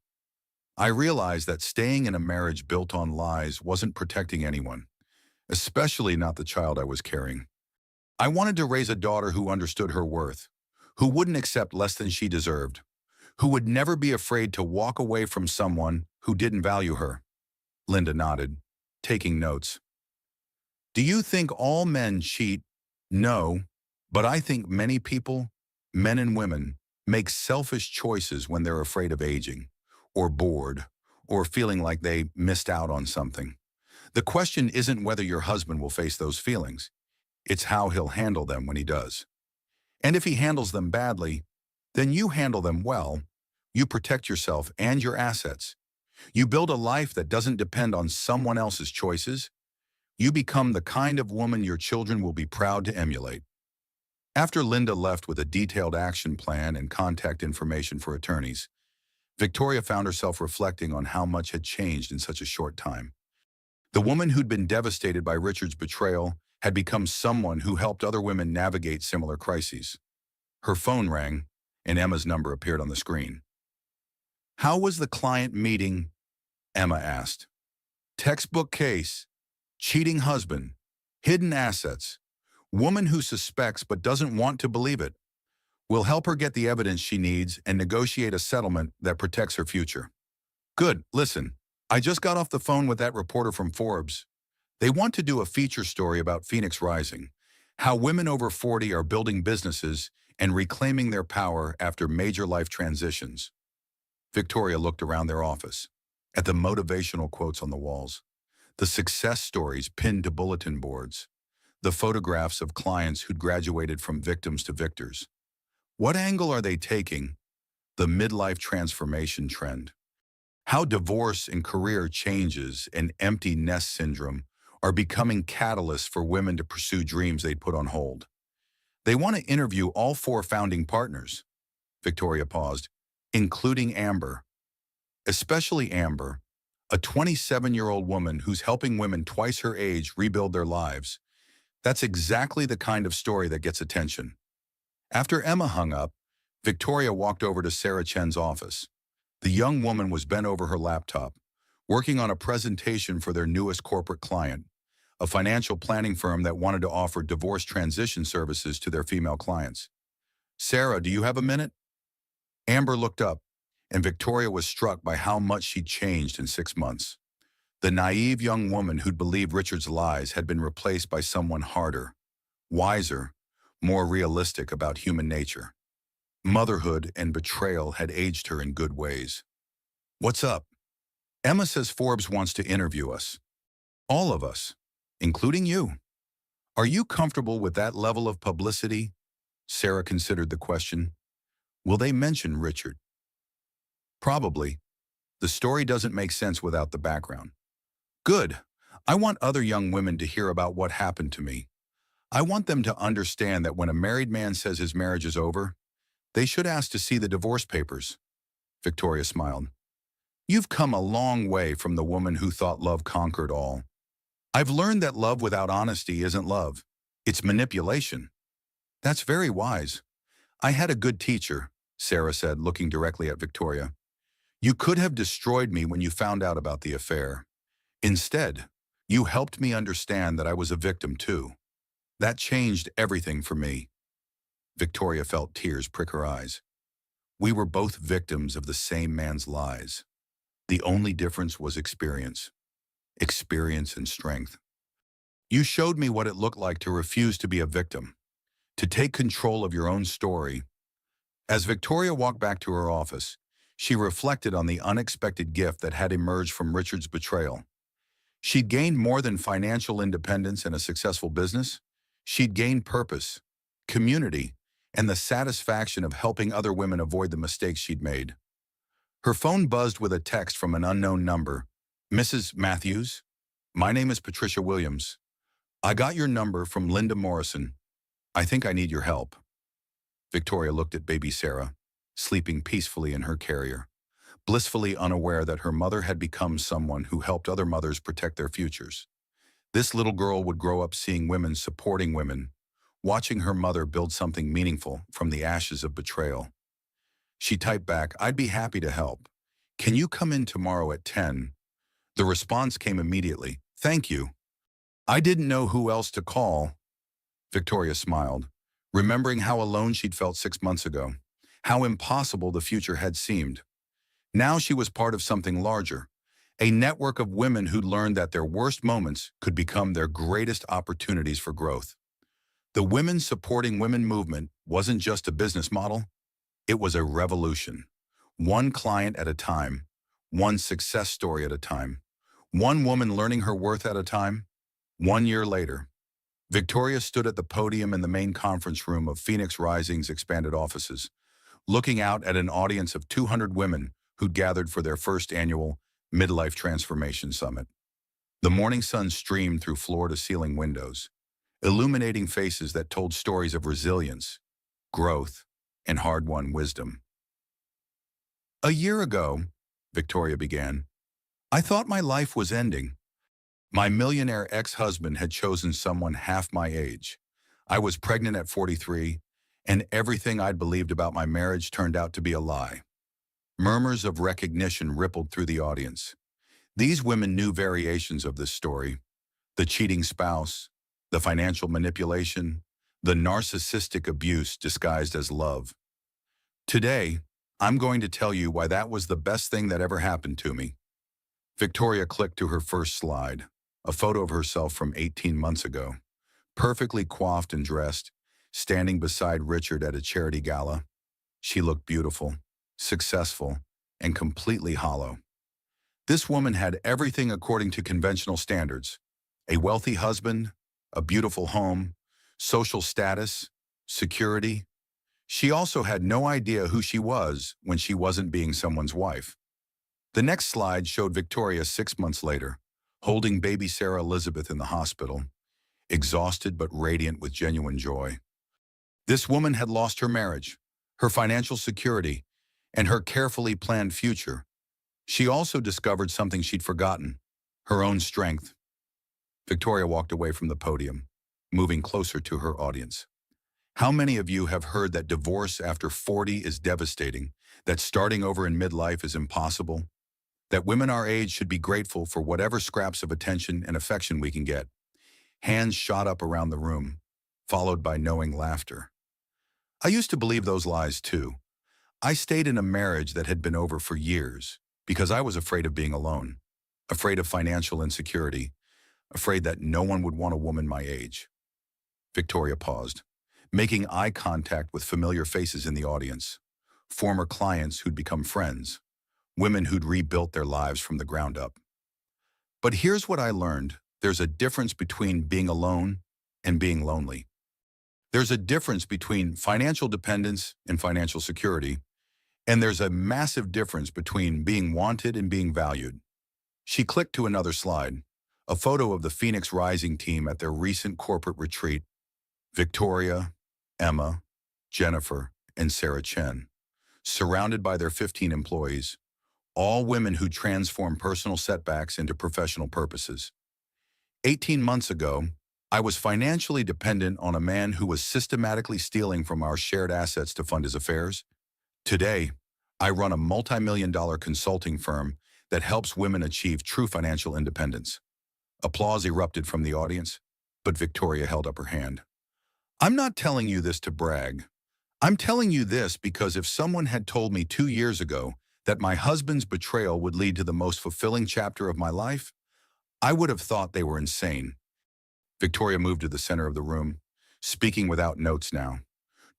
"I realized that staying in a marriage built on lies wasn't protecting anyone, especially not the child I was carrying. I wanted to raise a daughter who understood her worth, who wouldn't accept less than she deserved, who would never be afraid to walk away from someone who didn't value her." Linda nodded, taking notes. "Do you think all men cheat?" "No, but I think many people, men and women, make selfish choices when they're afraid of aging, or bored, or feeling like they missed out on something. The question isn't whether your husband will face those feelings. It's how he'll handle them when he does. And if he handles them badly, then you handle them well. You protect yourself and your assets. You build a life that doesn't depend on someone else's choices. You become the kind of woman your children will be proud to emulate." After Linda left with a detailed action plan and contact information for attorneys, Victoria found herself reflecting on how much had changed in such a short time. The woman who'd been devastated by Richard's betrayal had become someone who helped other women navigate similar crises. Her phone rang, and Emma's number appeared on the screen. "How was the client meeting?" Emma asked. "Textbook case. Cheating husband. Hidden assets. Woman who suspects but doesn't want to believe it. We'll help her get the evidence she needs and negotiate a settlement that protects her future." "Good. Listen, I just got off the phone with that reporter from Forbes. They want to do a feature story about Phoenix Rising, how women over 40 are building businesses and reclaiming their power after major life transitions." Victoria looked around their office, at the motivational quotes on the walls, the success stories pinned to bulletin boards, the photographs of clients who'd graduated from victims to victors. What angle are they taking? The midlife transformation trend. How divorce and career changes and empty nest syndrome are becoming catalysts for women to pursue dreams they'd put on hold. They want to interview all four founding partners. Victoria paused, including Amber. Especially Amber, a 27-year-old woman who's helping women twice her age rebuild their lives. That's exactly the kind of story that gets attention. After Emma hung up, Victoria walked over to Sarah Chen's office. The young woman was bent over her laptop, working on a presentation for their newest corporate client, a financial planning firm that wanted to offer divorce transition services to their female clients. "Sarah, do you have a minute?" Amber looked up, and Victoria was struck by how much she'd changed in 6 months. The naive young woman who'd believed Richard's lies had been replaced by someone harder, wiser, more realistic about human nature. Motherhood and betrayal had aged her in good ways. "What's up?" "Emma says Forbes wants to interview us. All of us, including you. Are you comfortable with that level of publicity?" Sarah considered the question. "Will they mention Richard?" "Probably. The story doesn't make sense without the background." "Good. I want other young women to hear about what happened to me. I want them to understand that when a married man says his marriage is over, they should ask to see the divorce papers." Victoria smiled. "You've come a long way from the woman who thought love conquered all. I've learned that love without honesty isn't love. It's manipulation." "That's very wise. I had a good teacher," Sarah said, looking directly at Victoria. "You could have destroyed me when you found out about the affair. Instead, you helped me understand that I was a victim too. That changed everything for me." Victoria felt tears prick her eyes. "We were both victims of the same man's lies. The only difference was experience. Experience and strength. You showed me what it looked like to refuse to be a victim, to take control of your own story." As Victoria walked back to her office, she reflected on the unexpected gift that had emerged from Richard's betrayal. She'd gained more than financial independence and a successful business. She'd gained purpose, community, and the satisfaction of helping other women avoid the mistakes she'd made. Her phone buzzed with a text from an unknown number. "Mrs. Matthews? My name is Patricia Williams. I got your number from Linda Morrison. I think I need your help." Victoria looked at baby Sarah, sleeping peacefully in her carrier, blissfully unaware that her mother had become someone who helped other mothers protect their futures. This little girl would grow up seeing women supporting women, watching her mother build something meaningful from the ashes of betrayal. She typed back, "I'd be happy to help. Can you come in tomorrow at 10? The response came immediately, "Thank you." "I didn't know who else to call." Victoria smiled, remembering how alone she'd felt 6 months ago, how impossible the future had seemed. Now she was part of something larger, a network of women who'd learned that their worst moments could become their greatest opportunities for growth. The Women Supporting Women movement wasn't just a business model, it was a revolution. One client at a time, one success story at a time, one woman learning her worth at a time. 1 year later, Victoria stood at the podium in the main conference room of Phoenix Rising's expanded offices, looking out at an audience of 200 women who'd gathered for their first annual Midlife Transformation Summit. The morning sun streamed through floor-to-ceiling windows, illuminating faces that told stories of resilience, growth, and hard-won wisdom. "A year ago," Victoria began, "I thought my life was ending. My millionaire ex-husband had chosen someone half my age. I was pregnant at 43, and everything I'd believed about my marriage turned out to be a lie. Murmurs of recognition rippled through the audience. These women knew variations of this story: the cheating spouse, the financial manipulation, the narcissistic abuse disguised as love. Today, I'm going to tell you why that was the best thing that ever happened to me. Victoria clicked to her first slide, a photo of herself from 18 months ago, perfectly coiffed and dressed, standing beside Richard at a charity gala. She looked beautiful, successful, and completely hollow. This woman had everything according to conventional standards: a wealthy husband, a beautiful home, social status, security. She also had no idea who she was when she wasn't being someone's wife. The next slide showed Victoria 6 months later, holding baby Sarah Elizabeth in the hospital, exhausted but radiant with genuine joy. This woman had lost her marriage, her financial security, and her carefully planned future. She also discovered something she'd forgotten: her own strength. Victoria walked away from the podium, moving closer to her audience. How many of you have heard that divorce after 40 is devastating, that starting over in midlife is impossible, that women our age should be grateful for whatever scraps of attention and affection we can get? Hands shot up around the room, followed by knowing laughter. I used to believe those lies too. I stayed in a marriage that had been over for years because I was afraid of being alone, afraid of financial insecurity, afraid that no one would want a woman my age. Victoria paused, making eye contact with familiar faces in the audience: former clients who'd become friends, women who'd rebuilt their lives from the ground up. But here's what I learned: there's a difference between being alone and being lonely. There's a difference between financial dependence and financial security, and there's a massive difference between being wanted and being valued. She clicked to another slide, a photo of the Phoenix Rising team at their recent corporate retreat: Victoria, Emma, Jennifer, and Sarah Chen, surrounded by their 15 employees, all women who transform personal setbacks into professional purposes. 18 months ago, I was financially dependent on a man who was systematically stealing from our shared assets to fund his affairs. Today, I run a multi-million-dollar consulting firm that helps women achieve true financial independence. Applause erupted from the audience, but Victoria held up her hand. I'm not telling you this to brag. I'm telling you this because if someone had told me 2 years ago that my husband's betrayal would lead to the most fulfilling chapter of my life, I would have thought they were insane. Victoria moved to the center of the room, speaking without notes now,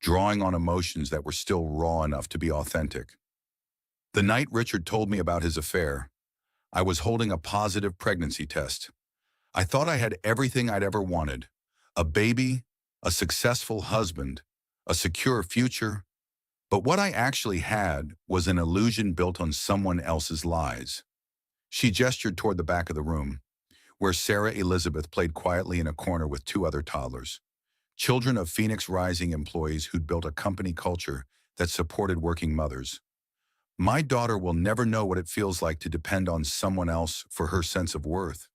drawing on emotions that were still raw enough to be authentic. The night Richard told me about his affair, I was holding a positive pregnancy test. I thought I had everything I'd ever wanted: a baby, a successful husband, a secure future. But what I actually had was an illusion built on someone else's lies. She gestured toward the back of the room, where Sarah Elizabeth played quietly in a corner with 2 other toddlers, children of Phoenix Rising employees who'd built a company culture that supported working mothers. My daughter will never know what it feels like to depend on someone else for her sense of worth.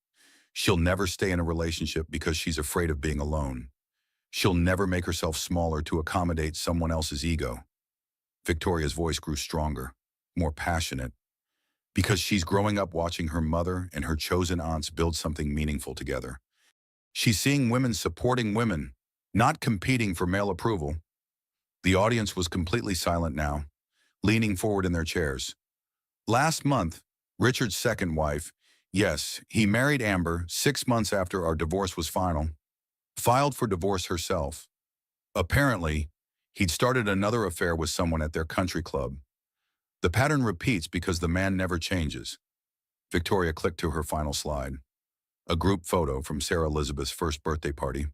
She'll never stay in a relationship because she's afraid of being alone. She'll never make herself smaller to accommodate someone else's ego. Victoria's voice grew stronger, more passionate, because she's growing up watching her mother and her chosen aunts build something meaningful together. She's seeing women supporting women, not competing for male approval. The audience was completely silent now, leaning forward in their chairs. Last month, Richard's second wife, yes, he married Amber 6 months after our divorce was final, filed for divorce herself. Apparently, he'd started another affair with someone at their country club. The pattern repeats because the man never changes. Victoria clicked to her final slide, a group photo from Sarah Elizabeth's first birthday party.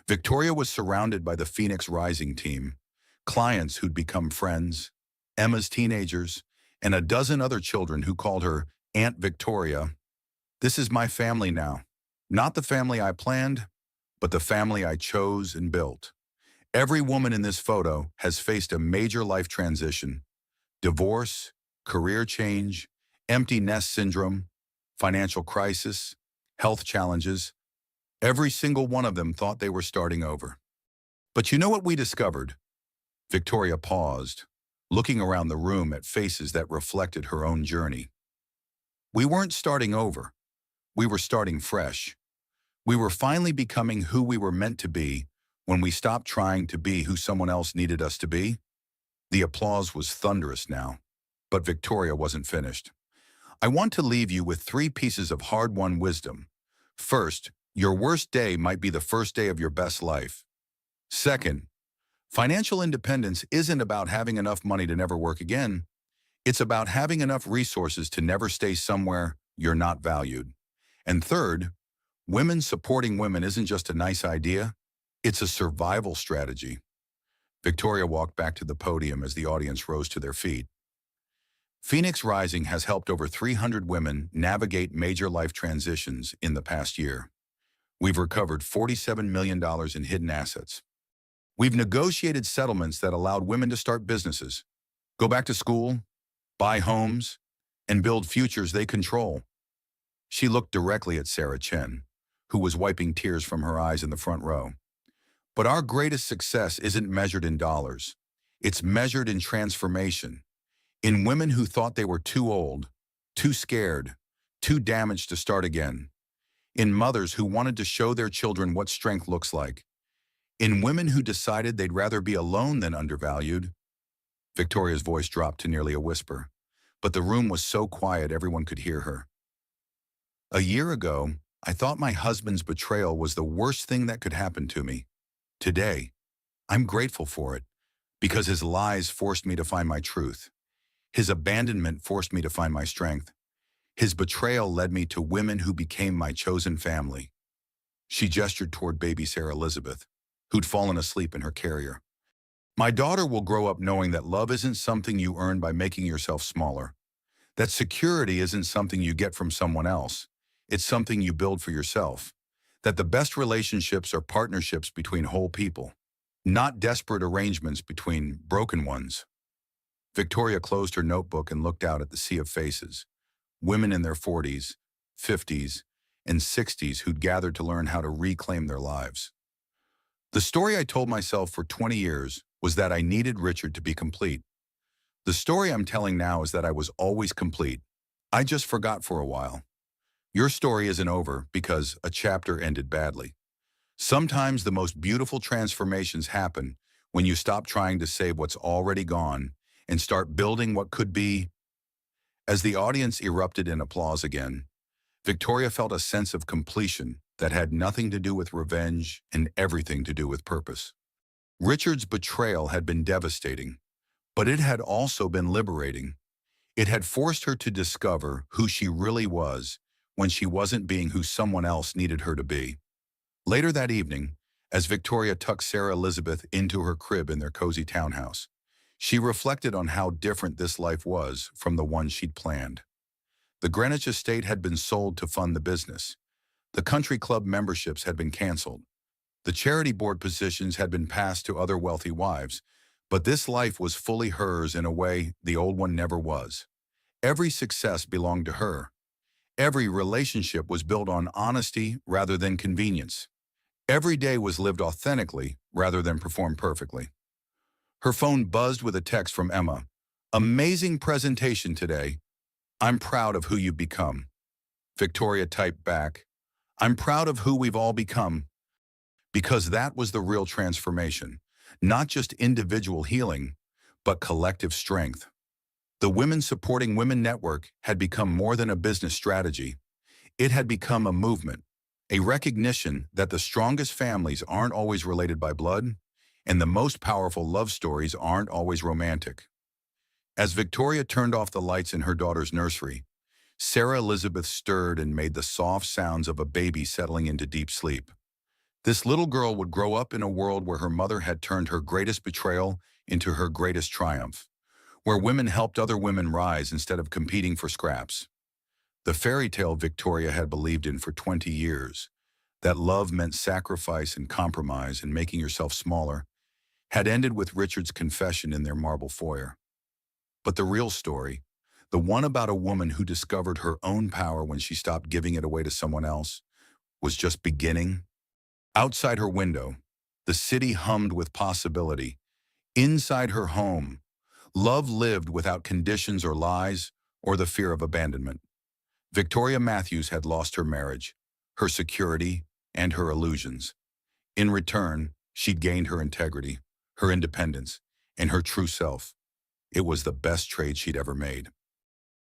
Victoria was surrounded by the Phoenix Rising team, clients who'd become friends, Emma's teenagers, and a dozen other children who called her Aunt Victoria. This is my family now. Not the family I planned, but the family I chose and built. Every woman in this photo has faced a major life transition: divorce, career change, empty nest syndrome, financial crisis, health challenges. Every single one of them thought they were starting over. But you know what we discovered? Victoria paused, looking around the room at faces that reflected her own journey. We weren't starting over. We were starting fresh. We were finally becoming who we were meant to be when we stopped trying to be who someone else needed us to be. The applause was thunderous now, but Victoria wasn't finished. I want to leave you with 3 pieces of hard-won wisdom. First, your worst day might be the first day of your best life. Second, financial independence isn't about having enough money to never work again. It's about having enough resources to never stay somewhere you're not valued. And third, women supporting women isn't just a nice idea, it's a survival strategy. Victoria walked back to the podium as the audience rose to their feet. Phoenix Rising has helped over 300 women navigate major life transitions in the past year. We've recovered $47 million in hidden assets. We've negotiated settlements that allowed women to start businesses, go back to school, buy homes, and build futures they control. She looked directly at Sarah Chen, who was wiping tears from her eyes in the front row. But our greatest success isn't measured in dollars. It's measured in transformation. In women who thought they were too old, too scared, too damaged to start again. In mothers who wanted to show their children what strength looks like. In women who decided they'd rather be alone than undervalued. Victoria's voice dropped to nearly a whisper, but the room was so quiet everyone could hear her. A year ago, I thought my husband's betrayal was the worst thing that could happen to me. Today, I'm grateful for it, because his lies forced me to find my truth. His abandonment forced me to find my strength. His betrayal led me to women who became my chosen family. She gestured toward baby Sarah Elizabeth, who'd fallen asleep in her carrier. My daughter will grow up knowing that love isn't something you earn by making yourself smaller. That security isn't something you get from someone else. It's something you build for yourself. That the best relationships are partnerships between whole people, not desperate arrangements between broken ones. Victoria closed her notebook and looked out at the sea of faces, women in their 40s, 50s, and 60s who'd gathered to learn how to reclaim their lives. The story I told myself for 20 years was that I needed Richard to be complete. The story I'm telling now is that I was always complete. I just forgot for a while. Your story isn't over because a chapter ended badly. Sometimes the most beautiful transformations happen when you stop trying to save what's already gone and start building what could be. As the audience erupted in applause again, Victoria felt a sense of completion that had nothing to do with revenge and everything to do with purpose. Richard's betrayal had been devastating, but it had also been liberating. It had forced her to discover who she really was when she wasn't being who someone else needed her to be. Later that evening, as Victoria tucked Sarah Elizabeth into her crib in their cozy townhouse, she reflected on how different this life was from the one she'd planned. The Greenwich estate had been sold to fund the business. The country club memberships had been canceled. The charity board positions had been passed to other wealthy wives, but this life was fully hers in a way the old one never was. Every success belonged to her. Every relationship was built on honesty rather than convenience. Every day was lived authentically rather than performed perfectly. Her phone buzzed with a text from Emma. "Amazing presentation today. I'm proud of who you've become." Victoria typed back, "I'm proud of who we've all become." Because that was the real transformation, not just individual healing, but collective strength. The Women Supporting Women Network had become more than a business strategy. It had become a movement, a recognition that the strongest families aren't always related by blood, and the most powerful love stories aren't always romantic. As Victoria turned off the lights in her daughter's nursery, Sarah Elizabeth stirred and made the soft sounds of a baby settling into deep sleep. This little girl would grow up in a world where her mother had turned her greatest betrayal into her greatest triumph, where women helped other women rise instead of competing for scraps. The fairy tale Victoria had believed in for 20 years, that love meant sacrifice and compromise and making yourself smaller, had ended with Richard's confession in their marble foyer. But the real story, the one about a woman who discovered her own power when she stopped giving it away to someone else, was just beginning. Outside her window, the city hummed with possibility. Inside her home, love lived without conditions or lies or the fear of abandonment. Victoria Matthews had lost her marriage, her security, and her illusions. In return, she'd gained her integrity, her independence, and her true self. It was the best trade she'd ever made.